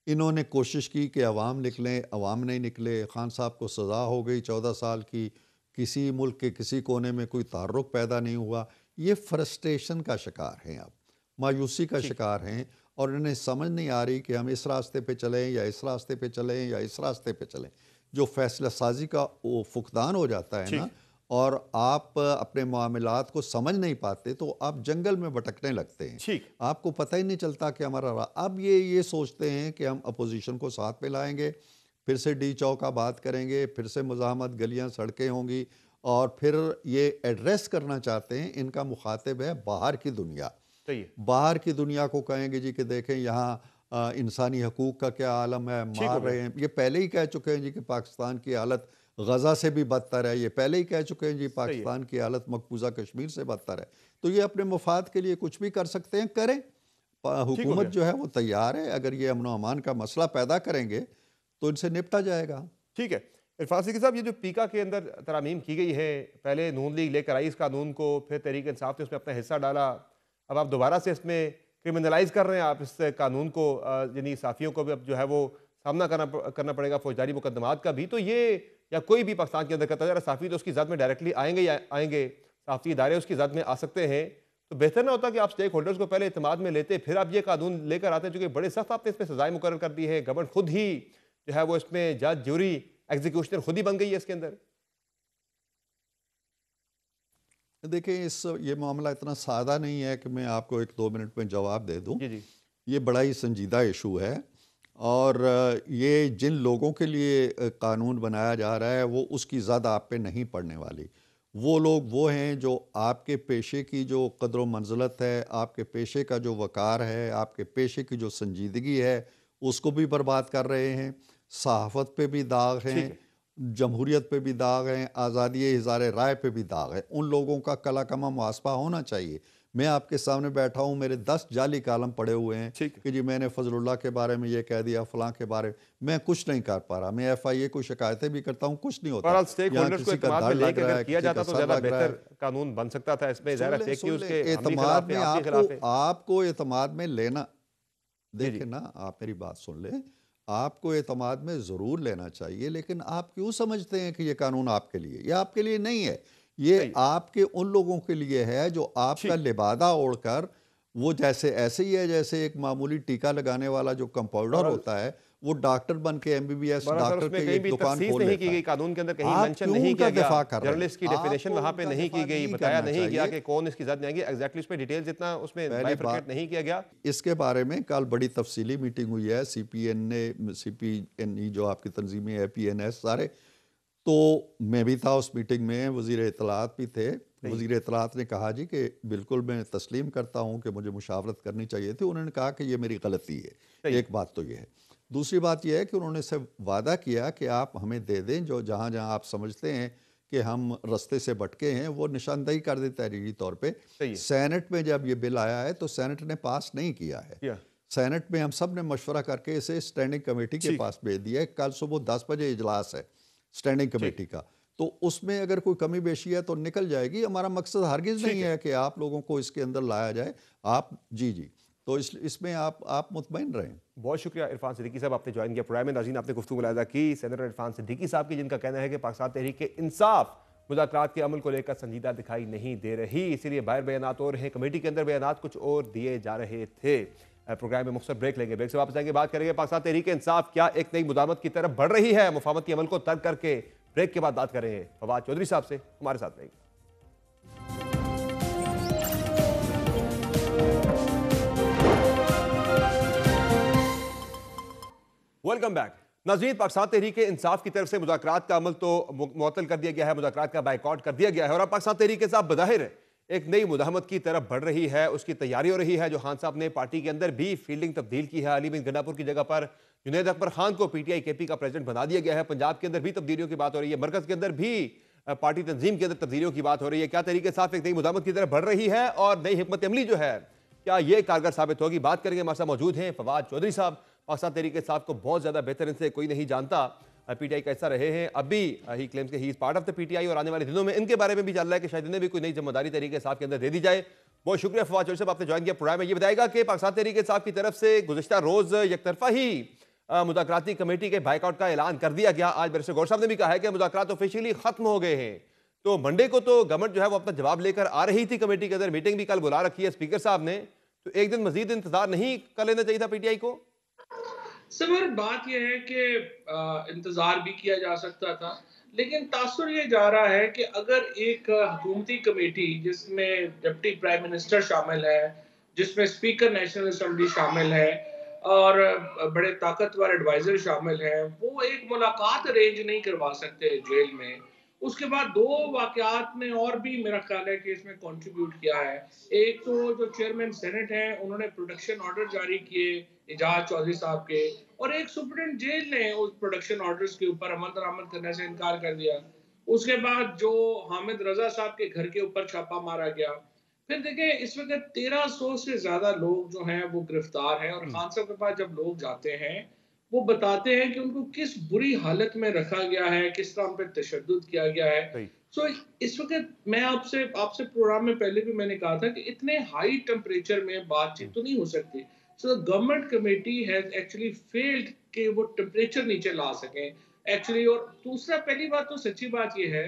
S4: इन्होंने कोशिश की कि अवाम निकलें, अवाम नहीं निकले। खान साहब को सज़ा हो गई 14 साल की, किसी मुल्क के किसी कोने में कोई तारुक पैदा नहीं हुआ। ये फ्रस्ट्रेशन का शिकार हैं, अब मायूसी का शिकार हैं, और इन्हें समझ नहीं आ रही कि हम इस रास्ते पे चलें या इस रास्ते पे चलें या इस रास्ते पे चलें। जो फैसला साजी का वो फुकदान हो जाता है ना, और आप अपने मामलात को समझ नहीं पाते, तो आप जंगल में भटकने लगते हैं।
S1: ठीक।
S4: आपको पता ही नहीं चलता कि हमारा अब ये सोचते हैं कि हम अपोजिशन को साथ में लाएंगे, फिर से डी चौकाबाद करेंगे, फिर से मुज़ाहमत, गलियां, सड़कें होंगी, और फिर ये एड्रेस करना चाहते हैं, इनका मुखातिब है बाहर की दुनिया।
S1: सही है।
S4: बाहर की दुनिया को कहेंगे जी कि देखें यहाँ इंसानी हकूक़ का क्या आलम है, मार रहे हैं। ये पहले ही कह चुके हैं जी कि पाकिस्तान की हालत गज़ा से भी बदतर है। ये पहले ही कह चुके हैं जी पाकिस्तान की हालत मकबूजा कश्मीर से बदतर है। तो ये अपने मफाद के लिए कुछ भी कर सकते हैं, करें। हुकूमत जो है वो तैयार है। अगर ये अमन अमान का मसला पैदा करेंगे तो इनसे निपटा जाएगा।
S1: ठीक है। इरफान सिद्दीकी साहब, ये जो पीका के अंदर तरामीम की गई है, पहले नून लीग लेकर आई इस कानून को, फिर तहरीक इंसाफ ने उसमें अपना हिस्सा डाला, अब आप दोबारा से इसमें क्रिमिनलाइज कर रहे हैं आप इस कानून को, यानी साफ़ियों को भी अब जो है वो सामना करना पड़ेगा फौजदारी मुकदमात का भी। तो ये, या कोई भी पाकिस्तान के अंदर करता है, साफ़ी तो उसकी ज़द में डायरेक्टली आएंगे या आएंगे, साफ़ी इदारे उसकी ज़द में आ सकते हैं, तो बेहतर ना होता कि आप स्टेक होल्डर्स को पहले इत्मीनान में लेते, फिर आप ये कानून लेकर आते हैं, जो कि बड़े सख्त आपने इसमें सजाएं मुकर्रर कर दी है। गवर्नमेंट खुद ही जो है वो इसमें जज, ज्यूरी, एग्जीक्यूशनर खुद ही बन गई है इसके अंदर।
S4: देखिए, ये मामला इतना सादा नहीं है कि मैं आपको 1-2 मिनट में जवाब दे दूं।
S1: जी जी।
S4: ये बड़ा ही संजीदा इशू है, और ये जिन लोगों के लिए कानून बनाया जा रहा है वो उसकी ज़द आप पे नहीं पड़ने वाली। वो लोग वो हैं जो आपके पेशे की जो कदर व मंज़लत है, आपके पेशे का जो वक़ार है, आपके पेशे की जो संजीदगी है, उसको भी बर्बाद कर रहे हैं। सहाफ़त पे भी दाग हैं, जमहूरियत पे भी दाग हैं, आज़ादी इज़हार राय पे भी दाग है। उन लोगों का कला कमा मुहासबा होना चाहिए। मैं आपके सामने बैठा हूँ, मेरे 10 जाली कालम पड़े हुए हैं कि जी मैंने फजलुल्लाह के बारे में ये कह दिया, फलां के बारे में। मैं कुछ नहीं कर पा रहा। मैं FIA को शिकायतें भी करता हूँ, कुछ नहीं होता।
S1: स्टेक होल्डर्स को इत्मीनान में लेकर अगर किया जाता तो ज़्यादा बेहतर कानून बन सकता था। इसमें ज़ाहिर फेक न्यूज़ के
S4: एतमाद में आपको एतमाद में लेना, देखें ना, आप मेरी बात सुन लें, आपको एतमाद में ज़रूर लेना चाहिए, लेकिन आप क्यों समझते हैं कि ये कानून आपके लिए? ये आपके लिए नहीं है। ये आपके उन लोगों के लिए है जो आपका लिबादा ओढ़कर, वो जैसे ऐसे ही है जैसे एक मामूली टीका लगाने वाला जो कंपाउंडर होता है, वो डॉक्टर बन के MBBS डॉक्टर के एक दुकान खोल
S1: नहीं की गई, कानून के अंदर कहीं मेंशन नहीं किया गया, जर्नलिस्ट की डेफिनेशन वहां पे नहीं की गई, बताया नहीं गया कि कौन इसकी जद में आएंगे, एग्जैक्टली उसमें डिटेल्स इतना उसमें बाइफरकेट नहीं किया गया।
S4: इसके बारे में कल बड़ी तफसीली मीटिंग हुई है, CPNE जो आपकी तंजीमें है, PNS सारे, तो मैं भी था उस मीटिंग में, वज़ीर इत्तलात भी थे। वज़ीर इत्तलात ने कहा जी कि बिल्कुल मैं तस्लीम करता हूँ कि मुझे मुशावरत करनी चाहिए थी। उन्होंने कहा कि ये मेरी गलती है। एक बात तो ये है। दूसरी बात यह है कि उन्होंने से वादा किया कि आप हमें दे दें, जो जहाँ जहाँ आप समझते हैं कि हम रास्ते से भटके हैं, वो निशानदेही कर दें तहरीरी तौर पे। सेनेट में जब ये बिल आया है तो सेनेट ने पास नहीं किया है। सेनेट में हम सब ने मशवरा करके इसे स्टैंडिंग कमेटी के पास भेज दिया है। कल सुबह 10 बजे इजलास है स्टैंडिंग कमेटी का, तो उसमें अगर कोई कमी बेशी है तो निकल जाएगी। हमारा मकसद हरगिज़ नहीं है कि आप लोगों को इसके अंदर लाया जाए। आप जी तो इसमें आप मुतमईन रहें।
S1: बहुत शुक्रिया इरफान सिद्दीकी साहब, आपने ज्वाइन किया प्रोग्राम में। नाज़रीन, आपने गुफ्तगू मुलाहिज़ा की सेनेटर इरफान सिद्दीकी साहब की, जिनका कहना है कि पाकिस्तान तहरीक इंसाफ मुज़ाकरात के अमल को लेकर संजीदा दिखाई नहीं दे रही, इसीलिए बाहर बयानात और हैं, कमेटी के अंदर बयानात कुछ और दिए जा रहे थे। प्रोग्राम में मुख्तसर ब्रेक लेंगे, ब्रेक से वापस आएंगे, बात करेंगे पाकिस्तान तहरीक इंसाफ क्या एक नई मुदामत की तरफ बढ़ रही है, मुफाहमती अमल को तर्क करके। ब्रेक के बाद बात करेंगे फवाद चौधरी साहब से, हमारे साथ रहेंगे। Welcome back. नाज़रीन, पाकिस्तान तहरीक इंसाफ की तरफ से मुज़ाकरात का अमल तो मुअत्तल कर दिया गया है, मुज़ाकरात का बायकॉट कर दिया गया है, और अब पाकिस्तान तहरीक इंसाफ बज़ाहिर एक नई मुदाहमत की तरफ बढ़ रही है, उसकी तैयारी हो रही है। जो खान साहब ने पार्टी के अंदर भी फील्डिंग तब्दील की है, अली बिन गंडापुर की जगह पर जुनैद अकबर खान को PTI KP का प्रेसिडेंट बना दिया गया है। पंजाब के अंदर भी तब्दीलियों की बात हो रही है, मरकज के अंदर भी पार्टी तंजीम के अंदर तब्दीलियों की बात हो रही है। क्या तहरीक इंसाफ एक नई मुदाहमत की तरफ बढ़ रही है, और नई हिकमत अमली जो है क्या ये कारगर साबित होगी? बात करेंगे। हमारे साथ मौजूद हैं फवाद चौधरी साहब, पाकिस्तान तहरीक इंसाफ को बहुत ज़्यादा बेहतर इनसे कोई नहीं जानता। पीटीआई का हिस्सा रहे हैं, अब भी ही क्लेम्स के he is part of the PTI, और आने वाले दिनों में इनके बारे में भी चल रहा है कि शायद इन्हें भी कोई नई जिम्मेदारी तहरीक इंसाफ के अंदर दे दी जाए। बहुत शुक्रिया फवाद चौधरी साहब, आपने ज्वाइन किया प्रोग्राम में। ये बताएगा कि पाकिस्तान तहरीक इंसाफ की तरफ से गुज़िश्ता रोज़ एकतरफा ही मुज़ाकराती कमेटी के बाइकआउट का ऐलान कर दिया गया। आज बैरिस्टर गौर साहब ने भी कहा है कि मुज़ाकरात ऑफिशियली खत्म हो गए हैं। तो मंडे को तो गवर्नमेंट जो है वो अपना जवाब लेकर आ रही थी कमेटी के अंदर, मीटिंग भी कल बुला रखी है स्पीकर साहब ने, तो एक दिन मजीद इंतजार नहीं कर लेना चाहिए था पीटीआई को?
S5: सर बात यह है कि इंतजार भी किया जा सकता था, लेकिन तासुर ये जा रहा है कि अगर एक हुकूमती कमेटी जिसमें डिप्टी प्राइम मिनिस्टर शामिल है, जिसमें स्पीकर नेशनल असेंबली शामिल है और बड़े ताकतवर एडवाइजर शामिल हैं, वो एक मुलाकात अरेंज नहीं करवा सकते जेल में। उसके बाद दो वाकयात ने और भी मेरा ख्याल है कि इसमें कंट्रीब्यूट किया है। एक तो जो चेयरमैन सेनेट हैं उन्होंने प्रोटेक्शन ऑर्डर जारी किए एजाज चौधरी साहब के, और एक सुप्रीडेंट जेल ने उस प्रोटेक्शन ऑर्डर्स के ऊपर अमल दरामद करने से इनकार कर दिया। उसके बाद जो हामिद रजा साहब के घर के ऊपर छापा मारा गया। फिर देखें इस वक्त 1300 से ज्यादा लोग जो हैं वो गिरफ्तार हैं, और खान साहब के पास जब लोग जाते हैं वो बताते हैं कि उनको किस बुरी हालत में रखा गया है, किस तरह उन पर तशद्दुद किया गया है। सो इस वक्त मैं आपसे प्रोग्राम में पहले भी मैंने कहा था कि इतने हाई टेम्परेचर में बातचीत तो नहीं हो सकती। So government committee has actually failed कि वो टेम्परेचर नीचे ला सकें एक्चुअली। और दूसरा, पहली बात तो सच्ची बात ये है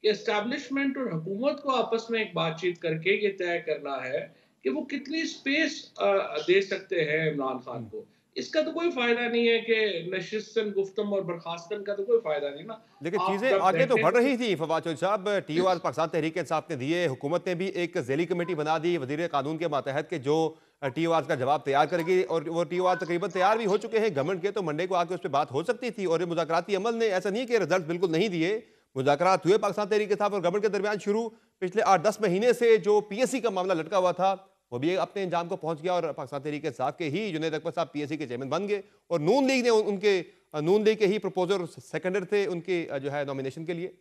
S5: कि एस्टैब्लिशमेंट और हुकूमत को आपस में एक बातचीत करके ये तय करना है कि वो कितनी स्पेस दे सकते हैं इमरान खान को। इसका तो कोई फायदा नहीं है कि नशिस्तन गुफ्तम और बर्खास्तन का तो कोई फायदा नहीं ना।
S1: लेकिन चीजें आगे तो बढ़ रही थी फवाद चौधरी साहब। टीओआर पाकिस्तान तहरीक इंसाफ ने दिए, हुकूमत ने भी एक ज़ैली कमेटी बना दी वजीर कानून के मातहत के जो टीओआर का जवाब तैयार करेगी, और वो टीओआर तकरीबन तैयार भी हो चुके हैं गवर्नमेंट के। तो मंडे को आके उस पर बात हो सकती थी, और ये मुज़ाकराती अमल ने ऐसा नहीं कि रिजल्ट बिल्कुल नहीं दिए। मुज़ाकरात हुए पाकिस्तान तहरीक इंसाफ और गवर्नमेंट के दरमियान शुरू। पिछले 8-10 महीने से जो पीएससी का मामला लटका हुआ था वो भी अपने इंजाम को पहुंच गया, और पाकिस्तान तहरीक इंसाफ के ही जुनैद अकबर साहब पीएससी के चेयरमैन बन गए, और नून लीग ने उनके नून लीग के ही प्रपोजर सेकेंडर थे उनके जो है नॉमिनेशन के लिए।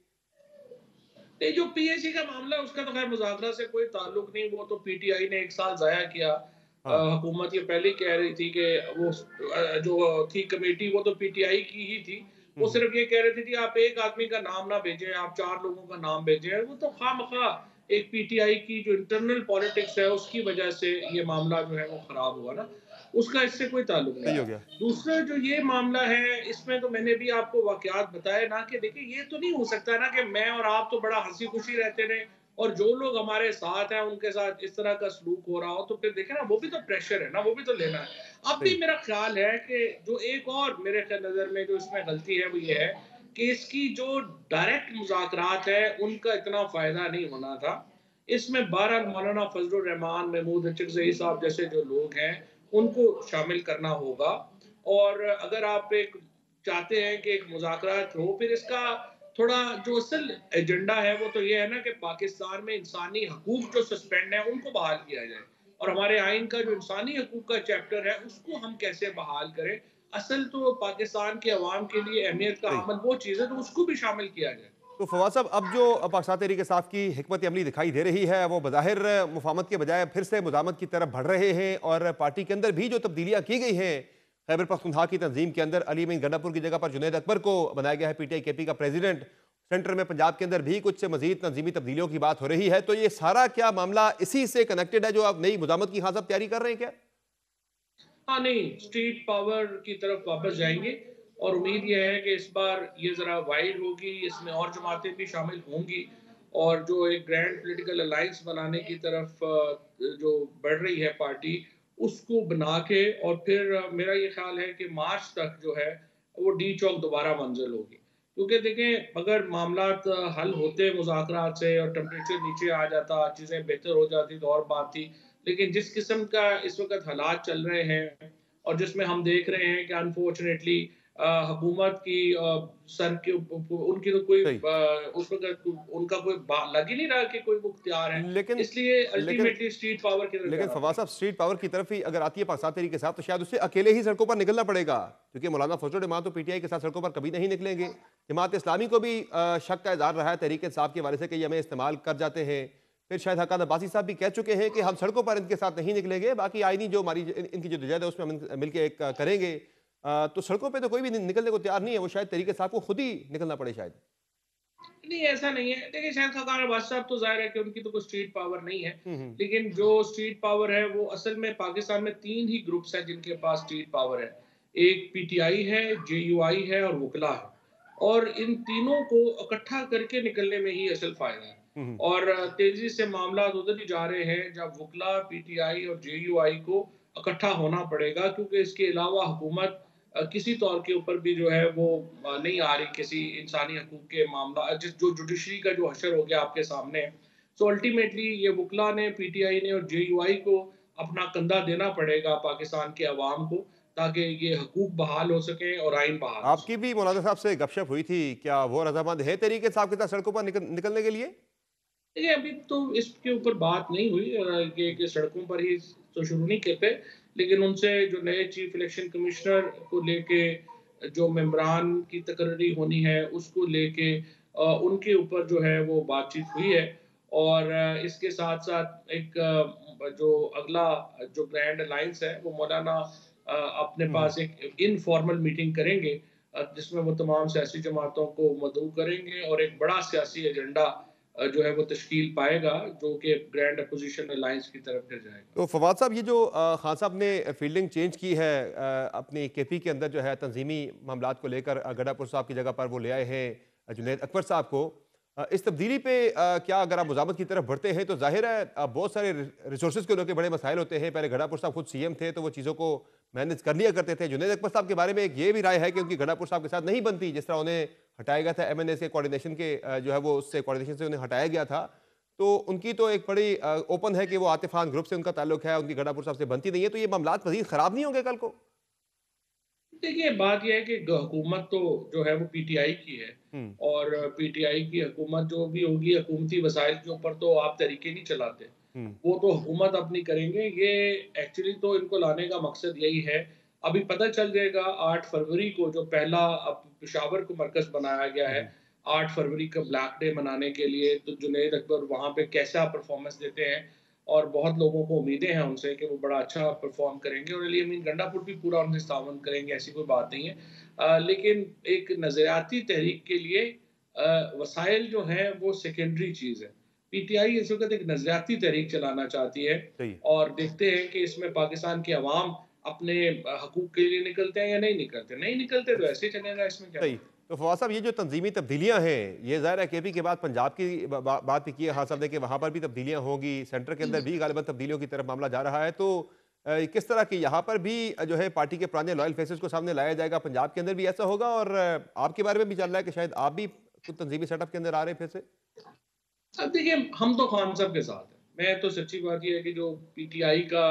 S5: ये जो पीएससी का मामला उसका तो खैर मुज़ाकरा से कोई ताल्लुक नहीं, वो तो पीटीआई ने 1 साल जाया किया। हुकूमत ये पहले कह रही थी कि वो जो थी कमेटी वो तो पीटीआई की ही थी। वो सिर्फ ये कह रही थी कि आप एक आदमी का नाम ना भेजें, आप 4 लोगों का नाम भेजें। वो तो खामखा एक पीटीआई की जो इंटरनल पॉलिटिक्स है उसकी वजह से ये मामला जो है वो खराब हुआ ना, उसका इससे कोई ताल्लुक नहीं हो गया। दूसरा जो ये मामला है इसमें तो मैंने भी आपको वाकयात बताए ना कि देखिए ये तो नहीं हो सकता ना कि मैं और आप तो बड़ा हंसी खुशी रहते रहे और जो लोग हमारे साथ हैं उनके साथ इस तरह का सलूक हो रहा हो, तो फिर देखे ना वो भी तो प्रेशर है ना, वो भी तो लेना है। अब भी मेरा ख्याल है कि जो एक और मेरे नजर में जो इसमें गलती है वो ये है कि इसकी जो डायरेक्ट मुज़ाकरात है उनका इतना फायदा नहीं होना था। इसमें 12 मौलाना फजलुर रहमान, महमूद अचकज़ई साहब जैसे जो लोग हैं उनको शामिल करना होगा। और अगर आप एक चाहते हैं कि एक मुज़ाकरात हो, फिर इसका थोड़ा जो असल एजेंडा है वो तो ये है ना कि पाकिस्तान में इंसानी हकूक जो सस्पेंड है उनको बहाल किया जाए, और हमारे आइन का जो इंसानी हकूक का चैप्टर है उसको हम कैसे बहाल करें। असल तो पाकिस्तान के अवाम के लिए अहमियत का अमल वो चीज़ है तो उसको भी शामिल किया जाए।
S1: तो फवाद साहब, अब जो पाकिस्तान तहरीक इंसाफ की हिकमत अमली दिखाई दे रही है वो बज़ाहिर मुफाहमत के बजाय फिर से मुज़ाहमत की तरफ बढ़ रहे हैं, और पार्टी के अंदर भी जो तब्दीलियाँ की गई हैं, खैबर पख्तूनख्वा की तंजीम के अंदर अली मीन गन्नापुर की जगह पर जुनैद अकबर को बनाया गया है पीटीआई केपी का प्रेसिडेंट। सेंटर में पंजाब के अंदर भी कुछ मजीद तंजीमी तब्दीलियों की बात हो रही है। तो ये सारा क्या मामला इसी से कनेक्टेड है जो आप नई मुज़ाहमत की खान साहब तैयारी कर रहे हैं क्या?
S5: हाँ नहीं, स्ट्रीट पावर की तरफ वापस जाएंगे, और उम्मीद यह है कि इस बार ये ज़रा वाइड होगी, इसमें और जमातें भी शामिल होंगी, और जो एक ग्रैंड पॉलिटिकल अलायंस बनाने की तरफ जो बढ़ रही है पार्टी उसको बना के, और फिर मेरा ये ख्याल है कि मार्च तक जो है वो डी चौक दोबारा मंजिल होगी। क्योंकि देखें अगर मामलात हल होते मुज़ाकरात से और टेम्परेचर नीचे आ जाता, चीज़ें बेहतर हो जाती तो और बात थी, लेकिन जिस किस्म का इस वक्त हालात चल रहे हैं और जिसमें हम देख रहे हैं कि अनफॉर्चुनेटली हुकूमत की सर के उनकी तो कोई उस वक्त उनका कोई लग ही नहीं रहा कि कोई मुख्तियार है,
S1: लेकिन
S5: इसलिए अल्टीमेटली स्ट्रीट पावर की तरफ।
S1: लेकिन फवाद साहब, स्ट्रीट पावर की तरफ ही अगर आती है पाकिस्तान तहरीक इंसाफ तो शायद उससे अकेले ही सड़कों पर निकलना पड़ेगा, क्योंकि मौलाना फजलुर रहमान तो पीटीआई के साथ सड़कों पर कभी नहीं निकलेंगे। जमात इस्लामी को भी शक का इज़हार रहा है तहरीक इंसाफ के हवाले से कि ये हमें इस्तेमाल कर जाते हैं। फिर शायद हकान अब्बासी साहब भी कह चुके हैं कि हम सड़कों पर इनके साथ नहीं निकलेंगे, बाकी आईनी जो हमारी इनकी जो जद है उसमें हम मिलकर एक करेंगे। तो सड़कों पे तो कोई भी निकलने को तैयार नहीं है, वो शायद तरीके साहब को खुद ही निकलना पड़े शायद।
S5: नहीं, ऐसा नहीं है। देखिए, शायद खकान अब्बास साहब तो ज़ाहिर है कि उनकी तो कोई स्ट्रीट पावर नहीं है।
S1: हम्म।
S5: लेकिन जो स्ट्रीट पावर है, वो असल में पाकिस्तान में 3 ही ग्रुप्स हैं जिनके पास स्ट्रीट पावर है। एक पीटीआई है, जेयूआई है और वुकला है। और इन तीनों को इकट्ठा करके निकलने में ही असल फ़ायदा है।
S1: हम्म।
S5: और तेज़ी से मामलात उधर ही जा रहे हैं जब वुकला, पीटीआई और जेयूआई को इकट्ठा होना पड़ेगा, क्योंकि इसके अलावा हुकूमत किसी तौर के ऊपर भी जो है वो नहीं आ रही किसी इंसानी हकूक के मामला जिस जो जुडिशरी का जो हशर हो गया आपके सामने। सो अल्टीमेटली ये वुकला ने, पीटीआई ने और जेयूआई को अपना कंधा देना पड़ेगा पाकिस्तान के अवाम को, ताकि ये हकूक बहाल हो सके और आइन बहाल हो
S1: आपकी
S5: सके।
S1: भी मौलाना साहब से गपशप हुई थी, क्या वो रजामंद है तरीके साहब के साथ सड़कों पर निकलने के लिए?
S5: देखिए, अभी तो इसके ऊपर बात नहीं हुई कि सड़कों पर ही तो शुरू नहीं करते, लेकिन उनसे जो नए चीफ इलेक्शन कमिश्नर को लेके जो मेंबरान की तकर्री होनी है, उसको लेके उनके ऊपर जो है वो बातचीत हुई है। और इसके साथ-साथ एक जो अगला जो ग्रैंड अलायंस है, वो मौलाना अपने
S1: हम्म।
S5: पास एक इनफॉर्मल मीटिंग करेंगे, जिसमें वो तमाम सियासी जमातों को मदऊ करेंगे और एक बड़ा सियासी एजेंडा जो है वो तश्कील पाएगा, जो कि ग्रैंड अपोजिशन अलायंस की तरफ फिर जाएगा।
S1: तो फवाद साहब, ये जो खान साहब ने फील्डिंग चेंज की है अपनी केपी के अंदर जो है तंजीमी मामलात को लेकर, गडापुर साहब की जगह पर वो ले आए हैं जुनैद अकबर साहब को, इस तब्दीली पे क्या अगर आप मुजामत की तरफ बढ़ते हैं तो जाहिर है बहुत सारे रिसोर्सेज को लेकर बड़े मसाइल होते हैं। पहले गडापुर साहब खुद सीएम थे तो वो चीज़ों को मैनेज कर लिया करते थे। जुनैद अकबर साहब के बारे में एक ये भी राय है कि उनकी गडापुर साहब के साथ नहीं बनती, जिस तरह उन्हें हटाया गया था एमएनए के कोऑर्डिनेशन के जो है वो उससे कोऑर्डिनेशन से उन्हें हटाया गया था। तो उनकी तो एक बड़ी ओपन है कि वो आतिफ खान ग्रुप से उनका ताल्लुक है, उनकी गडापुर साहब से बनती नहीं है। तो ये मामलात मजीद खराब नहीं होंगे कल को?
S5: देखिए, बात ये है कि हुकूमत तो जो है वो पीटीआई की है।
S1: हम्म।
S5: और पीटीआई की हुकूमत जो भी होगी, हुकूमती वसाइल के ऊपर तो आप तरीके नहीं चलाते।
S1: हम्म।
S5: वो तो हुकूमत अपनी करेंगे। ये एक्चुअली तो इनको लाने का मकसद यही है। अभी पता चल जाएगा 8 फरवरी को, जो पहला अब पेशावर को मरकज़ बनाया गया है,
S1: हम्म।
S5: 8 फरवरी का ब्लैक डे मनाने के लिए, तो जुनैद अकबर वहाँ पे कैसा परफॉर्मेंस देते हैं। और बहुत लोगों को उम्मीदें हैं उनसे कि वो बड़ा अच्छा परफॉर्म करेंगे और अली अमीन गंडापुर भी पूरा उनसे ताउन करेंगे, ऐसी कोई बात नहीं है। लेकिन एक नज़रियाती तहरीक के लिए वसाइल जो हैं वो सेकेंडरी चीज़ है। पीटीआई इस वक़्त एक नज़रियाती तहरीक चलाना चाहती है
S1: सही।
S5: और देखते हैं कि इसमें पाकिस्तान के अवाम अपने हकूक़ के लिए निकलते हैं या नहीं निकलते। नहीं निकलते तो ऐसे ही चलेगा, इसमें क्या
S1: सही।
S5: है।
S1: तो फवाद साहब, ये जो तंजीमी तब्दीलियां हैं, ये ज़ाहिर है केपी के बाद पंजाब की बात भी की है खान साहब ने कि वहाँ पर भी तब्दीलियां होंगी, सेंटर के अंदर भी गालिबन तब्दीलियों की तरफ मामला जा रहा है। तो किस तरह की यहाँ पर भी जो है पार्टी के पुराने लॉयल फेसेस को सामने लाया जाएगा? पंजाब के अंदर भी ऐसा होगा? और आपके बारे में भी चल रहा है कि शायद आप भी कुछ तंजीमी सेटअप के अंदर आ रहे हैं फिर से?
S5: अब देखिए, हम तो खान साहब के साथ हैं। मैं तो सच्ची बात ये है कि जो पीटीआई का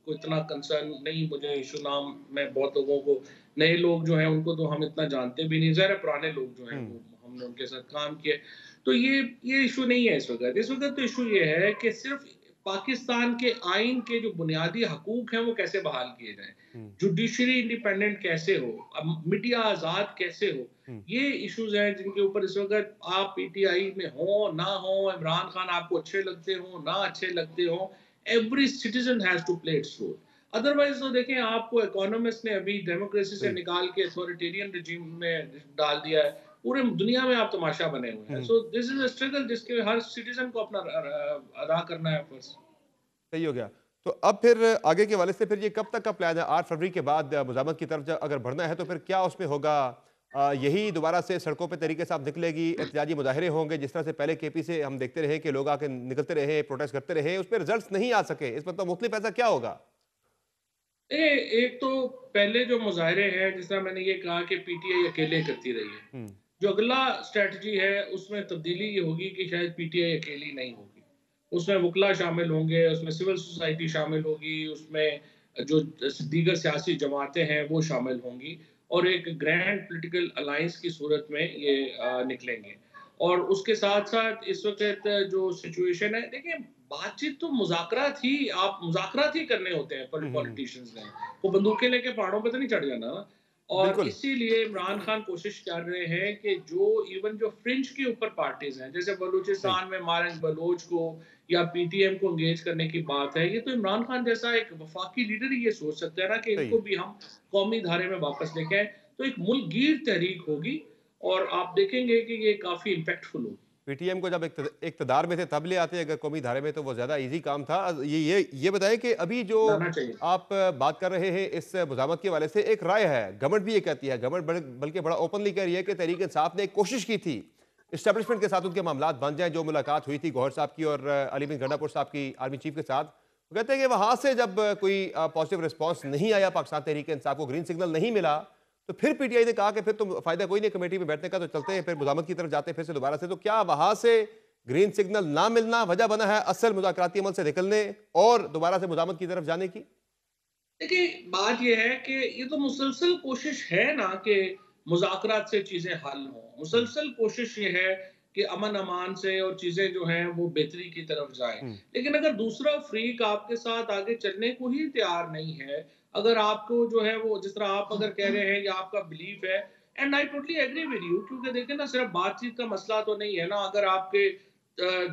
S5: कोई इतना कंसर्न नहीं मुझे इशू नाम में बहुत लोगों को, नए लोग जो हैं उनको तो हम इतना जानते भी नहीं। ज़ाहिर है पुराने लोग जो हैं
S1: हम्म।
S5: वो हमने उनके साथ काम किया है। तो ये इशू नहीं है इस वक़्त। इस वक़्त तो इशू ये है कि सिर्फ़ पाकिस्तान के आइन के जो बुनियादी हकूक़ हैं वो कैसे बहाल किए जाएँ।
S1: हम्म।
S5: जुडिशरी इंडिपेंडेंट कैसे हो, अब मीडिया आज़ाद कैसे हो,
S1: हम्म।
S5: ये इश्यूज़ हैं जिनके ऊपर इस वक़्त आप पीटीआई में हो, ना हो, इमरान खान आपको अच्छे लगते हो, ना अच्छे लगते हो, every citizen has to play its role. Otherwise तो देखें, आपको इकोनॉमिस्ट ने अभी डेमोक्रेसी से
S1: सही।
S5: निकाल के अथॉरिटेरियन रिजीम में डाल दिया है। पूरे दुनिया में आप तमाशा बने हुए हैं।
S1: Hmm.
S5: So this is a struggle जिसके हर सिटिज़न को अपना अदा करना है फ़र्ज़।
S1: सही हो गया। तो अब फिर आगे के वाले से फिर ये कब तक का प्लान है? 8 फरवरी के बाद मुजामत की तरफ अगर बढ़ना है तो फिर क्या उसमें होगा? यही दोबारा से सड़कों पे तरीके साहब निकलेगी, एहतजाजी मुजाहरे होंगे जिस तरह से पहले केपी से हम देखते रहे कि लोग आके निकलते रहे, प्रोटेस्ट करते रहे, उस पर रिजल्ट नहीं आ सके, इस मतलब मुख्तलिफ ऐसा क्या होगा?
S5: एक तो पहले जो मुज़ाहरे हैं, जिस तरह मैंने ये कहा कि पीटीआई अकेले करती रही है।
S1: हम्म।
S5: जो अगला स्ट्रैटेजी है उसमें तब्दीली ये होगी कि शायद पीटीआई अकेली नहीं होगी। उसमें वुकला शामिल होंगे, उसमें सिविल सोसाइटी शामिल होगी, उसमें जो दीगर सियासी जमातें हैं वो शामिल होंगी और एक ग्रैंड पॉलिटिकल अलायंस की सूरत में ये निकलेंगे। और उसके साथ-साथ इस वक़्त जो सिचुएशन है, देखिए बातचीत तो मुज़ाकरात ही, आप मुज़ाकरात ही करने होते हैं
S1: हम्म।
S5: पॉलिटिशियंस ने। वो बंदूकें लेके पहाड़ों पे तो नहीं चढ़ जाना ना। और
S1: बिल्कुल
S5: इसीलिए इमरान खान कोशिश कर रहे हैं कि जो फ्रिंज के ऊपर पार्टीज हैं, जैसे
S1: सही।
S5: बलूचिस्तान में मारंग बलोच को या पीटीएम को एंगेज करने की बात है, ये तो इमरान खान जैसा एक वफाकी लीडर ही ये सोच सकता है ना कि
S1: सही
S5: इनको
S1: है।
S5: भी हम कौमी धारे में वापस लेके आए। तो एक मुल्कगीर तहरीक होगी और आप देखेंगे कि ये काफी इम्पैक्टफुल होगी।
S1: पीटीएम को जब इक़्तिदार में थे तब ले आते अगर कौमी धारे में तो वो ज़्यादा ईज़ी काम था। ये बताएँ कि अभी जो
S5: लाना चाहिए।
S1: आप बात कर रहे हैं इस मुज़ाहमत के हवाले से एक राय है, गवर्नमेंट भी ये कहती है, गवर्नमेंट बल्कि बड़ा ओपनली कह रही है कि तहरीक इंसाफ ने एक कोशिश की थी, एस्टेब्लिशमेंट के साथ उनके मामलात बन जाएँ। जो मुलाकात हुई थी गौहर साहब की और अली बिन गंडापुर साहब की आर्मी चीफ के साथ, वो कहते हैं कि वहाँ से जब कोई पॉजिटिव रिस्पॉन्स नहीं आया, पाकिस्तान तहरीक इंसाफ को ग्रीन सिग्नल नहीं मिला, तो फिर पीटीआई ने कहा कि फिर तो फायदा कोई नहीं कमेटी में बैठने का, तो चलते हैं फिर मुज़ाहमत की तरफ जाते हैं फिर से दोबारा से। तो क्या वहां से ग्रीन सिग्नल ना मिलना वजह बना है असल मुज़ाकराती अमल से निकलने और दोबारा से मुज़ाहमत की तरफ जाने की?
S5: देखिए, बात ये है कि ये तो मुसलसल कोशिश है ना कि मुज़ाकरात से चीज़ें हल हों।
S1: हम्म,
S5: मुसलसल कोशिश ये है कि अमन-अमान से और चीज़ें जो हैं वो बेहतरी की तरफ जाएँ।
S1: हम्म,
S5: लेकिन अगर दूसरा फ़रीक आपके साथ आगे चलने को ही तैयार नहीं है, अगर आपको जो है वो जिस तरह आप अगर कह रहे हैं या आपका बिलीफ है, and I totally agree with you, क्योंकि देखिए ना सिर्फ़ बातचीत का मसला तो नहीं है ना। अगर आपके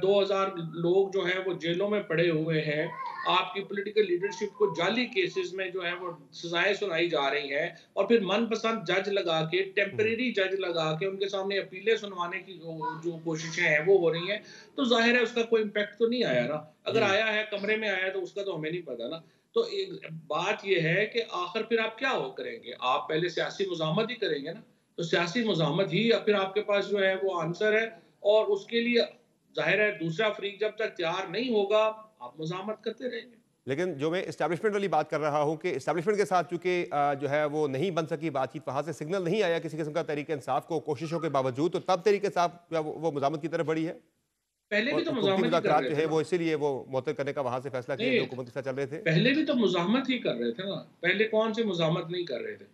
S5: 2000 लोग जो हैं वो जेलों में पड़े हुए हैं, आपकी पॉलिटिकल लीडरशिप को जाली केसेस में जो है वो सजाएं सुनाई जा रही हैं, और फिर मनपसंद जज लगा के,
S1: हम्म,
S5: टेम्परेरी जज लगा के उनके सामने अपीलें सुनवाने की जो कोशिशें हैं वो हो रही हैं, तो जाहिर है उसका कोई इम्पैक्ट तो नहीं आया ना। अगर
S1: जी।
S5: आया है, कमरे में आया है, तो उसका तो हमें नहीं पता ना। तो एक बात यह है कि आखिर फिर आप क्या हो करेंगे? आप पहले सियासी मुज़ाहमत ही करेंगे ना। तो सियासी मुज़ाहमत ही फिर आपके पास जो है वो आंसर है, और उसके लिए जाहिर है दूसरा फरीक जब तक तैयार नहीं होगा, आप मुज़ाहमत करते रहेंगे।
S1: लेकिन जो मैं इस्टेब्लिशमेंट वाली बात कर रहा हूँ कि इस्टेब्लिशमेंट के साथ चूंकि जो है वो नहीं बन सकी बातचीत, वहां से सिग्नल नहीं आया किसी किस्म का तहरीक इंसाफ को कोशिशों के बावजूद, तो तब तहरीक इंसाफ वो मुज़ाहमत की तरफ बढ़ी है
S5: पहले भी
S1: और
S5: तो
S1: हुकूमती
S5: मुज़ाहमत ही कर
S1: मुज़ाकरात
S5: रहे
S1: जो
S5: थे
S1: है
S5: ना।
S1: वो इसीलिए वो मुअत्तल करने का वहां से फैसला किया
S5: नहीं,
S1: जो हुकूमत के साथ चल रहे थे।
S5: पहले भी तो मुज़ाहमत ही कर रहे थे ना। पहले कौन से मुज़ाहमत नहीं कर रहे थे?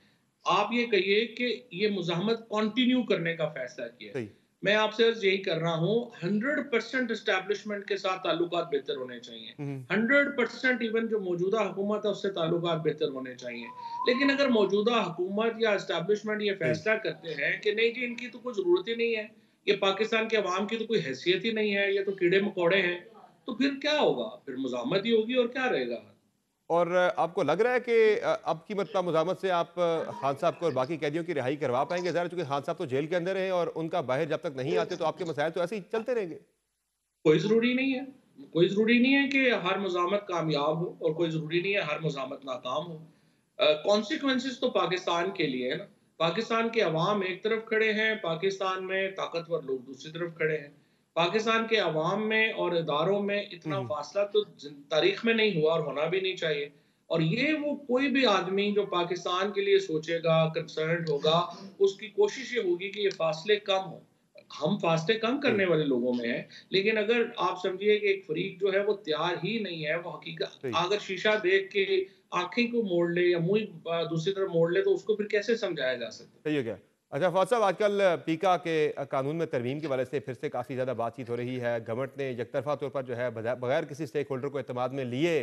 S5: आप ये कहिए कि ये मुज़ाहमत कंटिन्यू करने का फैसला किया है।
S1: सही।
S5: मैं आपसे अर्ज़ यही कर रहा हूँ, 100% एस्टेब्लिशमेंट के साथ ताल्लुकात बेहतर होने चाहिए।
S1: हम्म,
S5: 100% इवन जो मौजूदा हुकूमत है उससे ताल्लुकात बेहतर होने चाहिए। लेकिन अगर मौजूदा हुकूमत या एस्टेब्लिशमेंट ये
S1: सही।
S5: फैसला करते हैं कि नहीं जी, इनकी तो कोई ज़रूरत ही नहीं है, ये पाकिस्तान के अवाम की तो कोई हैसियत ही नहीं है, ये तो कीड़े-मकोड़े हैं, तो फिर क्या होगा? फिर मुज़ाहमत ही होगी, और क्या रहेगा?
S1: और आपको लग रहा है कि अब की मतलब मुज़ाहमत से आप खान साहब को और बाकी कैदियों की रिहाई करवा पाएंगे? ज़रा चूंकि खान साहब तो जेल के अंदर हैं और उनका बाहर जब तक नहीं आते तो आपके मसाइल तो ऐसे ही चलते रहेंगे।
S5: कोई ज़रूरी नहीं है। कोई ज़रूरी नहीं है कि हर मुज़ाहमत कामयाब हो, और कोई ज़रूरी नहीं है हर मुज़ाहमत नाकाम हो। कॉन्सिक्वेंसेस तो पाकिस्तान के लिए है ना। पाकिस्तान के अवाम एक तरफ खड़े हैं, पाकिस्तान में ताकतवर लोग दूसरी तरफ खड़े हैं। पाकिस्तान के अवाम में और इदारों में इतना
S1: हम्म,
S5: फ़ासला तो तारीख़ में नहीं हुआ, और होना भी नहीं चाहिए। और ये वो कोई भी आदमी जो पाकिस्तान के लिए सोचेगा, कंसर्न्ड होगा, उसकी कोशिश ये होगी कि ये फ़ासले कम हों। हम फासले कम
S1: सही।
S5: करने वाले लोगों में हैं, लेकिन अगर आप समझिए कि एक फ़रीक जो है वो तैयार ही नहीं है, वो हकीकत
S1: सही।
S5: अगर शीशा देख के आँखें को मोड़ ले या मुँह दूसरी तरफ मोड़ ले, तो उसको फिर कैसे समझाया जा सकता है?
S1: सही हो गया। अच्छा फौज साहब, आजकल पीका के कानून में तरमीम की वजह से फिर से काफ़ी ज़्यादा बातचीत हो रही है। गवर्नमेंट ने एकतरफा तौर पर जो है बगैर किसी स्टेक होल्डर को एतमाद में लिए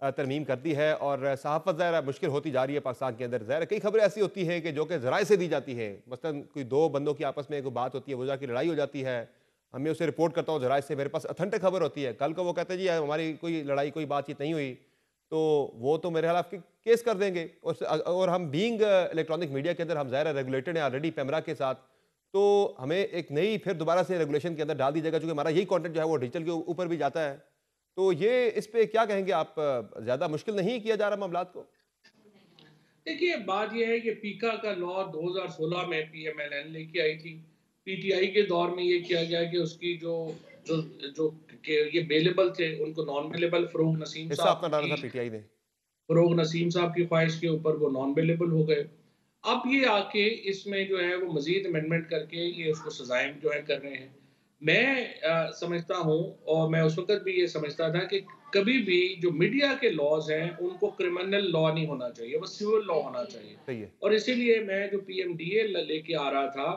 S1: तरमीम कर दी है और सहाफ़त ज़ाहिर है मुश्किल होती जा रही है पाकिस्तान के अंदर। ज़ाहिर है कई खबरें ऐसी होती हैं कि जो कि ज़राए से दी जाती है, मसलन कोई दो बंदों की आपस में कोई बात होती है, वो जाके लड़ाई हो जाती है, मैं उसे रिपोर्ट करता हूँ ज़राए से, मेरे पास ऑथेंटिक खबर होती है। कल को वो कहते हैं जी हमारी कोई लड़ाई कोई बातचीत नहीं हुई, तो वो तो मेरे खिलाफ केस कर देंगे। और हम बीइंग इलेक्ट्रॉनिक मीडिया के अंदर हम ज़ाहिर है रेगुलेटेड हैं ऑलरेडी पैमरा के साथ, तो हमें एक नई फिर दोबारा से रेगुलेशन के अंदर डाल दी जाएगा, क्योंकि हमारा यही कंटेंट जो है वो डिजिटल के ऊपर भी जाता है। तो ये इस पे क्या कहेंगे आप? ज़्यादा मुश्किल नहीं किया जा रहा मामलात को?
S5: देखिए, बात ये है कि पीका का लॉ 2016 में पीएमएलएन लेके आई थी। पीटीआई के दौर में ये किया गया कि उसकी जो जो जो कि ये बेलेबल थे, उनको नॉन बेलेबल फ़रोग नसीम
S1: हिस्सा
S5: साहब
S1: अपना डाला था
S5: की
S1: पीटीआई ने।
S5: फ़रोग नसीम साहब की ख्वाहिश के ऊपर वो नॉन बेलेबल हो गए। अब ये आके इसमें जो है वो मज़ीद अमेंडमेंट करके ये उसको सज़ाएँ जो है कर रहे हैं। मैं समझता हूँ, और मैं उस वक़्त भी ये समझता था कि कभी भी जो मीडिया के लॉज़ हैं, उनको क्रिमिनल लॉ नहीं होना चाहिए, वो सिविल लॉ होना चाहिए।
S1: सही है।
S5: और इसीलिए मैं जो पीएमडीए लेके आ रहा था,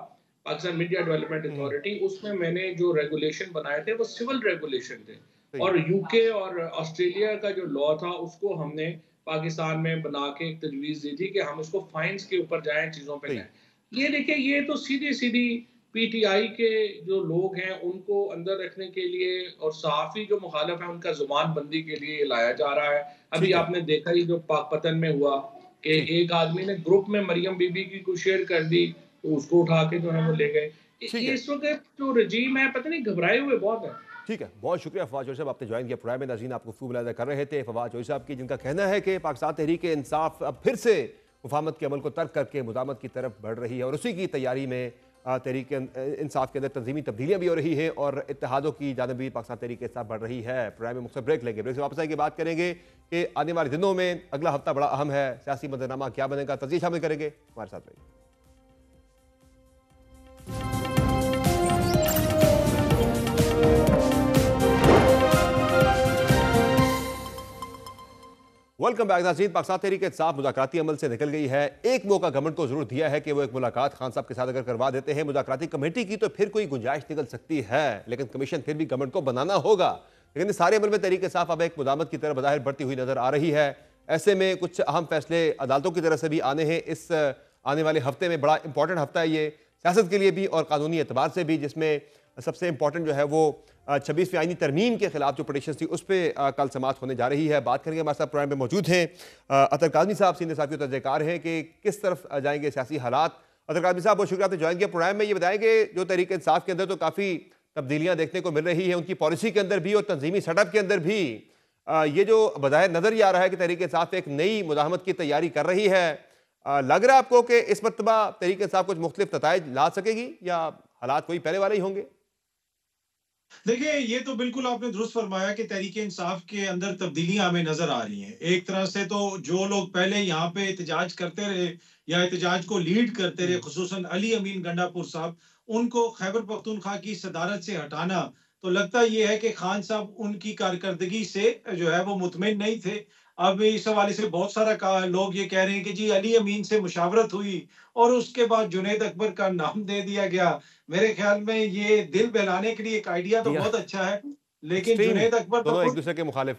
S5: पाकिस्तान मीडिया डेवलपमेंट
S1: हम्म,
S5: अथॉरिटी, उसमें मैंने जो रेगुलेशन बनाए थे, वो सिविल रेगुलेशन थे।
S1: सही
S5: और
S1: है।
S5: यूके और ऑस्ट्रेलिया का जो लॉ था उसको हमने पाकिस्तान में बना के एक तजवीज़ दी थी कि हम इसको फाइन्स के ऊपर जाएँ, चीज़ों पे
S1: सही।
S5: जाएँ। ये देखिए ये तो सीधी-सीधी पीटीआई के जो लोग हैं उनको अंदर रखने के लिए और सहाफ़ी जो मुखालिफ हैं उनका ज़ुबान-बंदी के लिए लाया जा रहा है। अभी
S1: ठीक है।
S5: आपने देखा ही जो पाकपतन में हुआ कि
S1: जी।
S5: एक आदमी ने ग्रुप में मरियम बीबी की कुछ शेयर कर दी, तो उसको उठा के जो है वो ले गए।
S1: ठीक
S5: ये
S1: है।
S5: इस वक़्त जो रजीम है पता नहीं घबराए हुए बहुत हैं।
S1: ठीक है, बहुत शुक्रिया फवाद चौधरी साहब, आपने ज्वाइन किया प्रोग्राम में। नाज़रीन आपको खूब मुलाहिज़ा कर रहे थे फवाद चौधरी साहब की, जिनका कहना है कि पाकिस्तान तहरीक इंसाफ अब फिर से मुफाहमत के अमल को तर्क करके मुदामत की तरफ बढ़ रही है और उसी की तैयारी में तहरीक इंसाफ के अंदर तंजीमी तब्दीलियाँ भी हो रही हैं और इत्तेहादों की जानब भी पाकिस्तान तहरीक इंसाफ बढ़ रही है। प्रोग्राम में मुख्तसर ब्रेक लेंगे, ब्रेक से वापस आएंगे, बात करेंगे कि आने वाले दिनों में अगला हफ्ता बड़ा अहम है, सियासी मंजरनामा क्या बनेगा, तस्दीक शामिल करेंगे। हमारे साथ रहिए। वेलकम बैक नाज़रीन। पाकिस्तान तहरीक इंसाफ मुज़ाकराती अमल से निकल गई है। एक मौका गवर्नमेंट को जरूर दिया है कि वो एक मुलाकात खान साहब के साथ अगर करवा देते हैं मुज़ाकराती कमेटी की तो फिर कोई गुंजाइश निकल सकती है, लेकिन कमीशन फिर भी गवर्नमेंट को बनाना होगा। लेकिन इस सारे अमल में तहरीक इंसाफ अब एक मुदामत की तरफ बज़ाहिर बढ़ती हुई नजर आ रही है। ऐसे में कुछ अहम फैसले अदालतों की तरफ से भी आने हैं। इस आने वाले हफ्ते में बड़ा इंपॉर्टेंट हफ्ता है ये, सियासत के लिए भी और कानूनी एतबार से भी, जिसमें सबसे इंपॉर्टेंट जो है वो 26वीं आईनी तरमीम के खिलाफ जो पटिशन थी उस पर कल समाअत होने जा रही है। बात करेंगे, हमारे साथ प्रोग्राम में मौजूद हैं अतर काज़मी साहब, सीनियर साहब के तर्जकार हैं कि किस तरफ जाएंगे सियासी हालात। अतर काज़मी साहब बहुत शुक्रिया, आपने ज्वाइन किया प्रोग्राम में। ये बताएंगे जो तहरीक इंसाफ के अंदर तो काफ़ी तब्दीलियाँ देखने को मिल रही है, उनकी पॉलिसी के अंदर भी और तंजीमी सेटअप के अंदर भी, ये जो बज़ाहिर नज़र ही आ रहा है कि तहरीक इंसाफ एक नई मुज़ाहमत की तैयारी कर रही है, लग रहा है आपको कि इस मरतबा तहरीक इंसाफ कुछ मुख्तलिफ नताइज ला सकेगी या हालात कोई पहले वाले ही होंगे?
S6: देखिए, ये तो बिल्कुल आपने दुरुस्त फरमाया कि तहरीक-ए-इंसाफ के अंदर तब्दीलियाँ हमें नज़र आ रही हैं। एक तरह से तो जो लोग पहले यहाँ पे एहतजाज करते रहे या एहतजाज को लीड करते रहे, खुसूसन अली अमीन गंडापुर साहब, उनको खैबर पख्तूनख्वा की सदारत से हटाना, तो लगता ये है कि खान साहब उनकी कारकर्दगी से जो है वो मुतमिन नहीं थे। अब इस हवाले से बहुत सारा लोग ये कह रहे हैं कि जी अली अमीन से मुशावरत हुई और उसके बाद जुनैद अकबर का नाम दे दिया गया। मेरे ख्याल में ये दिल बहलाने के लिए एक आइडिया तो
S1: जी हाँ,
S6: बहुत अच्छा है, लेकिन
S1: एक्सट्रीम,
S6: जुनैद अकबर तो
S1: दोनों एक
S6: खुद
S1: दूसरे के मुखालिफ।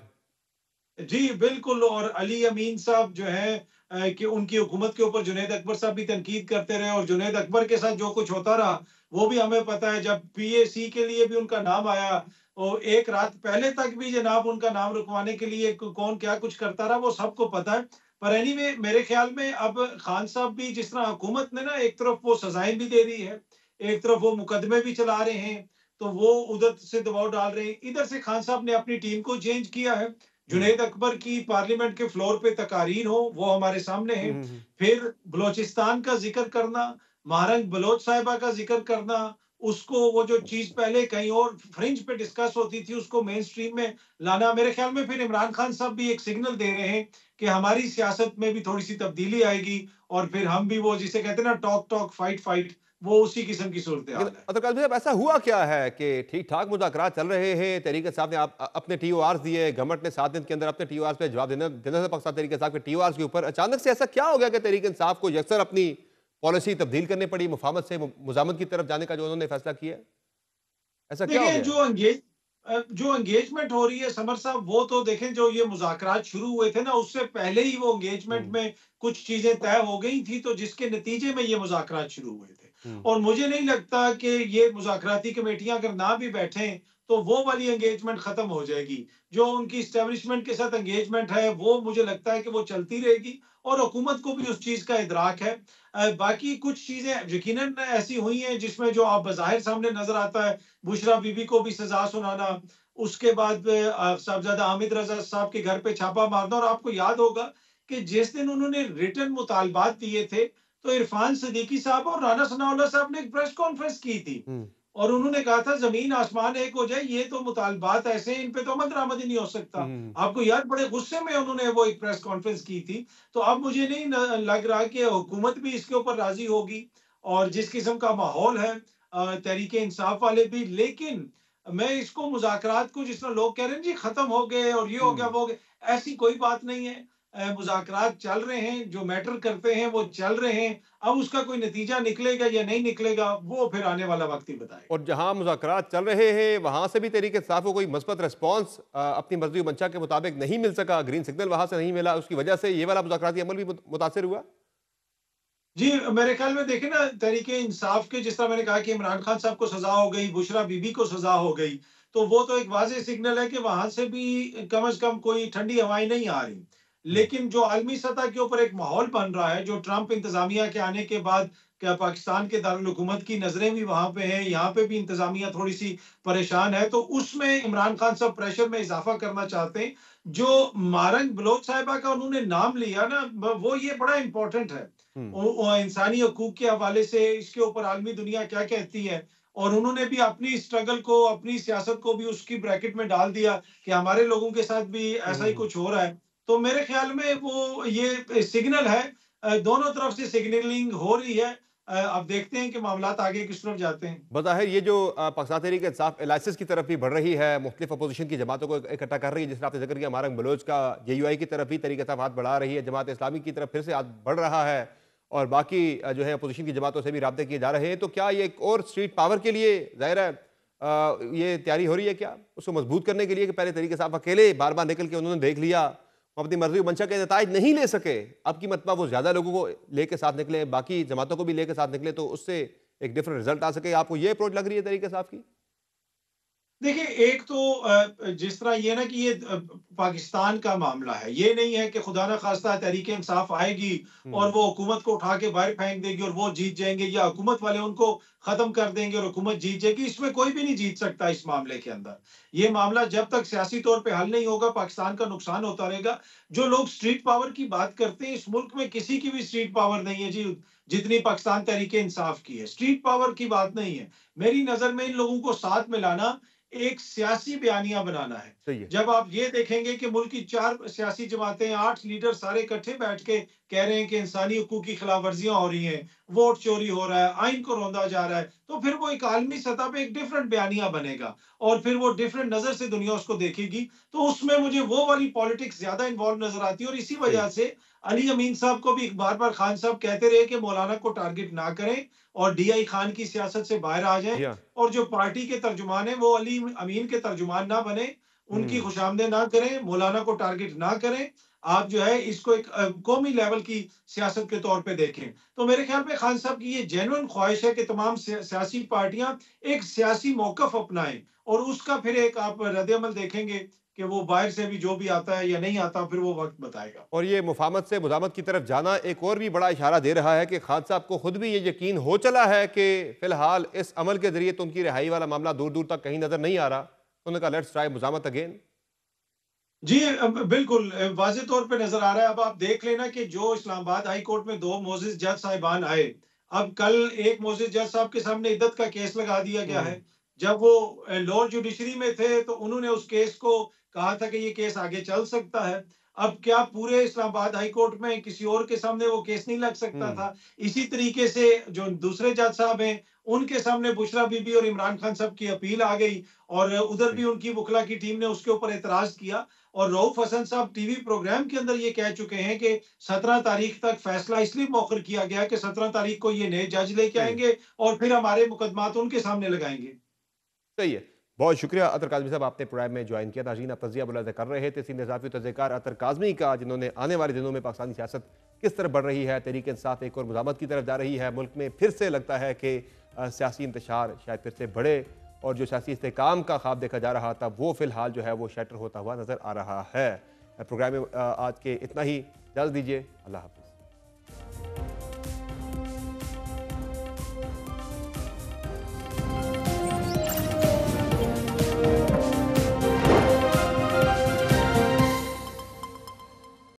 S6: जी, बिल्कुल। और अली अमीन साहब जो हैं कि उनकी हुकूमत के ऊपर जुनैद अकबर साहब भी तनकीद करते रहे और जुनैद अकबर के साथ जो कुछ होता रहा, वो भी हमें पता है। जब पीएसी के लिए भी उनका नाम आया और एक रात पहले तक भी जनाब उनका नाम रुकवाने के लिए कौन क्या कुछ करता रहा, वो सबको पता है। पर एनीवे मेरे ख्याल में अब खान साहब भी जिस तरह हुकूमत ने ना एक तरफ वो सज़ाएँ भी दे दी है, एक तरफ वो मुकदमे भी चला रहे हैं, तो वो उधर से दबाव डाल रहे हैं। इधर से खान साहब ने अपनी टीम को चेंज किया है। जुनैद अकबर की पार्लियामेंट के फ्लोर पे तकारीर हो, वो हमारे सामने है। फिर बलोचिस्तान का ज़िक्र करना, महारंग बलोच साहिबा का ज़िक्र करना, उसको वो जो चीज़ पहले कहीं और फ्रिंज पे डिस्कस होती थी, उसको मेन स्ट्रीम में लाना। मेरे ख्याल में फिर इमरान खान साहब भी एक सिग्नल दे रहे हैं कि हमारी सियासत में भी थोड़ी-सी तब्दीली आएगी और फिर हम भी वो जिसे कहते हैं ना टॉक टॉक, फाइट फाइट, वो उसी किस्म की सूरत-ए-हाल
S1: लेकिन
S6: है।
S1: अतरकाल साहब ऐसा हुआ क्या है कि ठीक-ठाक मुज़ाकरात चल रहे हैं, तहरीक इंसाफ ने अपने टीओआर's दिए, गवर्नमेंट ने 7 दिन के अंदर अपने टीओआर's पे जवाब देना देना था पाकिस्तान तहरीक इंसाफ के टीओआर's के ऊपर। अचानक से ऐसा क्या हो गया कि तहरीक इंसाफ को यकसर अपनी पॉलिसी तब्दील करनी पड़ी, मुफाहमत से मुज़ामत की तरफ जाने का जो उन्होंने फैसला किया है? ऐसा क्या हो
S6: देखिए,
S1: गया है?
S6: जो एंगेजमेंट हो रही है समर साहब, वो तो देखें जो ये मुज़ाकरात शुरू हुए थे ना, उससे पहले ही वो एंगेजमेंट
S1: हुँ,
S6: में कुछ चीज़ें तय हो गई थी, तो जिसके नतीजे में ये मुज़ाकरात शुरू हुए थे।
S1: हुँ,
S6: और मुझे नहीं लगता कि ये मुज़ाकराती कमेटियाँ अगर ना भी बैठें, तो वो वाली एंगेजमेंट ख़त्म हो जाएगी। जो उनकी एस्टेब्लिशमेंट के साथ एंगेजमेंट है, वो मुझे लगता है कि वो चलती रहेगी और हुकूमत को भी उस चीज़ का इदराक है। बाकी कुछ चीज़ें यकीनन ऐसी हुई हैं, जिसमें जो आप बज़ाहिर सामने नज़र आता है, बुशरा बीबी को भी सज़ा सुनाना, उसके बाद साहबज़ादा हामिद रज़ा साहब के घर पे छापा मारना। और आपको याद होगा कि जिस दिन उन्होंने रिटन मुतालबात दिए थे, तो इरफान सिद्दीकी साहब और राना सनाउल्लाह साहब ने एक प्रेस कॉन्फ्रेंस की थी
S1: हुँ,
S6: और उन्होंने कहा था ज़मीन आसमान एक हो जाए, ये तो मुतालबात ऐसे हैं, इन पे तो अमल दरामद ही नहीं हो सकता।
S1: हुँ,
S6: आपको याद, बड़े गुस्से में उन्होंने वो एक प्रेस कॉन्फ्रेंस की थी। तो अब मुझे नहीं लग रहा कि हुकूमत भी इसके ऊपर राज़ी होगी और जिस किस्म का माहौल है तहरीक इंसाफ वाले भी। लेकिन मैं इसको मुज़ाकरात को जिस तरह लोग कह रहे हैं जी खत्म हो गए और ये हो गया
S1: हुँ,
S6: वो हो गया, ऐसी कोई बात नहीं है। मुज़ाकरात चल रहे हैं, जो मैटर करते हैं वो चल रहे हैं। अब उसका कोई नतीजा निकलेगा या नहीं निकलेगा, वो फिर आने वाला वक्त ही बताएगा।
S1: और जहां मुज़ाकरात चल रहे हैं वहां से भी तहरीक इंसाफ को कोई मंसूबत रिस्पॉन्स अपनी मर्जी मंशा के मुताबिक नहीं मिल सका, ग्रीन सिग्नल वहां से नहीं मिला, उसकी वजह से ये वाला मुज़ाकराती अमल भी मुतासर हुआ।
S6: जी, मेरे ख्याल में देखें ना, तहरीके इंसाफ के जिस तरह मैंने कहा कि इमरान खान साहब को सजा हो गई, बुशरा बीबी को सजा हो गई, तो वो तो एक वाज़ेह सिग्नल है कि वहां से भी कम से कम कोई ठंडी हवाएं नहीं आ रही। लेकिन जो आलमी सतह के ऊपर एक माहौल बन रहा है, जो ट्रंप इंतजामिया के आने के बाद क्या पाकिस्तान के दारुल हुकूमत की नजरें भी वहां पे हैं, यहाँ पे भी इंतजामिया थोड़ी सी परेशान है, तो उसमें इमरान खान साहब प्रेशर में इजाफा करना चाहते हैं। जो मारंग बलोच साहिबा का उन्होंने नाम लिया ना, वो ये बड़ा इंपॉर्टेंट है।
S1: हम्म।
S6: वो इंसानी हकूक के हवाले से इसके ऊपर आलमी दुनिया क्या कहती है, और उन्होंने भी अपनी स्ट्रगल को, अपनी सियासत को भी उसकी ब्रैकेट में डाल दिया कि हमारे लोगों के साथ भी ऐसा ही कुछ हो रहा है। तो मेरे ख्याल में वो ये सिग्नल है, दोनों तरफ से सिग्नलिंग हो रही है। अब देखते हैं कि मामलात आगे किस तरफ जाते हैं।
S1: बज़ाहिर ये जो पाकिस्तान तहरीक इंसाफ एलाइसिस की तरफ भी बढ़ रही है, मुख्तलिफ अपोजिशन की जमातों को इकट्ठा कर रही है, जिस आपने जिक्र किया मारंग बलोच का, JUI की तरफ भी तहरीक इंसाफ हाथ बढ़ा रही है, जमात इस्लामी की तरफ फिर से हाथ बढ़ रहा है, और बाकी जो है अपोजिशन की जमातों से भी राब्ते किए जा रहे हैं। तो क्या ये एक और स्ट्रीट पावर के लिए ज़ाहिर है ये तैयारी हो रही है क्या उसको मजबूत करने के लिए, कि पहले तहरीक इंसाफ अकेले बार बार निकल के उन्होंने देख लिया, वो अपनी मर्जी मंशा के नताइज नहीं ले सके, अब की मतबा वो ज्यादा लोगों को लेके साथ निकले, बाकी जमातों को भी लेके साथ निकले, तो उससे एक डिफरेंट रिजल्ट आ सके। आपको ये अप्रोच लग रही है तरीके इंसाफ की?
S6: देखिए, एक तो जिस तरह ये ना कि ये पाकिस्तान का मामला है, ये नहीं है कि खुदा ना खास्ता तहरीक इंसाफ आएगी और वो हुकूमत को उठा के बाहर फेंक देगी और वो जीत जाएंगे, या हुकूमत वाले उनको खत्म कर देंगे और हुकूमत जीत जाएगी। इसमें कोई भी नहीं जीत सकता इस मामले के अंदर। ये मामला जब तक सियासी तौर पे हल नहीं होगा, पाकिस्तान का नुकसान होता रहेगा। जो लोग स्ट्रीट पावर की बात करते हैं, इस मुल्क में किसी की भी स्ट्रीट पावर नहीं है जी, जितनी पाकिस्तान तहरीक इंसाफ की है। स्ट्रीट पावर की बात नहीं है। मेरी नजर में इन लोगों को साथ मिलाना एक सियासी बयानिया बनाना है।
S1: सही है।
S6: जब आप ये देखेंगे कि मुल्क की 4 सियासी जमातें, 8 लीडर सारे इकट्ठे बैठ के कह रहे हैं कि इंसानी हकूक की खिलाफ वर्जियां हो रही हैं, वोट चोरी हो रहा है, आइन को रौंदा जा रहा है, तो फिर वो एक आलमी सतह पे एक डिफरेंट बयानिया बनेगा और फिर वो डिफरेंट नजर से दुनिया उसको देखेगी। तो उसमें मुझे वो वाली पॉलिटिक्स ज्यादा इन्वॉल्व नजर आती है, और इसी
S1: सही।
S6: वजह से अली अमीन साहब को भी बार बार खान साहब कहते रहे कि मौलाना को टारगेट ना करें और DI खान की सियासत से बाहर आ जाएं,
S1: जी हाँ।
S6: और जो पार्टी के तर्जुमान है वो अली अमीन के तर्जुमान ना बने, उनकी खुशामदें ना करें, मौलाना को टारगेट ना करें। आप जो है इसको एक कौमी लेवल की सियासत के तौर पे देखें। तो मेरे ख्याल में खान साहब की ये जेन्युइन ख्वाहिश है कि तमाम सियासी पार्टियां एक सियासी मौकफ अपनाएं, और उसका फिर एक आप रद्द-ए-अमल देखेंगे कि वो बाहर से भी जो भी आता है या नहीं आता, फिर वो वक्त बताएगा।
S1: और ये मुफाहमत से मुज़ाहमत की तरफ जाना एक और भी बड़ा इशारा दे रहा है कि खान साहब को खुद भी ये यकीन हो चला है कि फिलहाल इस अमल के जरिए तो उनकी रिहाई वाला मामला दूर दूर तक कहीं नजर नहीं आ रहा। उन्होंने कहा लेट्स ट्राई मुज़ाहमत अगेन।
S6: जी, बिल्कुल वाज़ेह तौर पे नज़र आ रहा है। अब आप देख लेना कि जो इस्लामाबाद हाई कोर्ट में 2 मोअज़्ज़िज़ जज साहिबान आए, अब कल एक मोअज़्ज़िज़ जज साहब के सामने इद्दत का केस लगा दिया गया है। जब वो लोअर जुडिशरी में थे, तो उन्होंने उस केस को कहा था कि ये केस आगे चल सकता है। अब क्या पूरे इस्लामाबाद हाई कोर्ट में किसी और के सामने वो केस नहीं लग सकता था? इसी तरीके से जो दूसरे जज साहब हैं, उनके सामने बुशरा बीबी और इमरान खान साहब की अपील आ गई, और उधर भी उनकी वकला की टीम ने उसके ऊपर एतराज़ किया। और रऊफ हसन साहब टीवी प्रोग्राम के अंदर ये कह चुके हैं कि 17 तारीख तक फैसला इसलिए मौखर किया गया कि 17 तारीख को ये नए जज लेके आएंगे और फिर हमारे मुकदमात उनके सामने लगाएंगे।
S1: सही है। बहुत शुक्रिया अतर काज़मी साहब, आपने प्रोग्राम में ज्वाइन किया। नाज़रीन, आप तज़िया मुलाज़ा कर रहे थे सीनियर सहाफ़ी तज़्ज़ियाकार अतर काज़मी का, जिन्होंने आने वाले दिनों में पाकिस्तानी सियासत किस तरफ बढ़ रही है, तहरीक इंसाफ एक और मुज़ाहमत की तरफ जा रही है, मुल्क में फिर से लगता है कि सियासी इंतशार शायद फिर से बढ़े, और जो सियासी इस्तेहकाम का ख्वाब देखा जा रहा था वो फ़िलहाल जो है वो शटर होता हुआ नज़र आ रहा है। प्रोग्राम में आज के इतना ही, इजाज़त दीजिए। अल्लाह हाफ़िज़।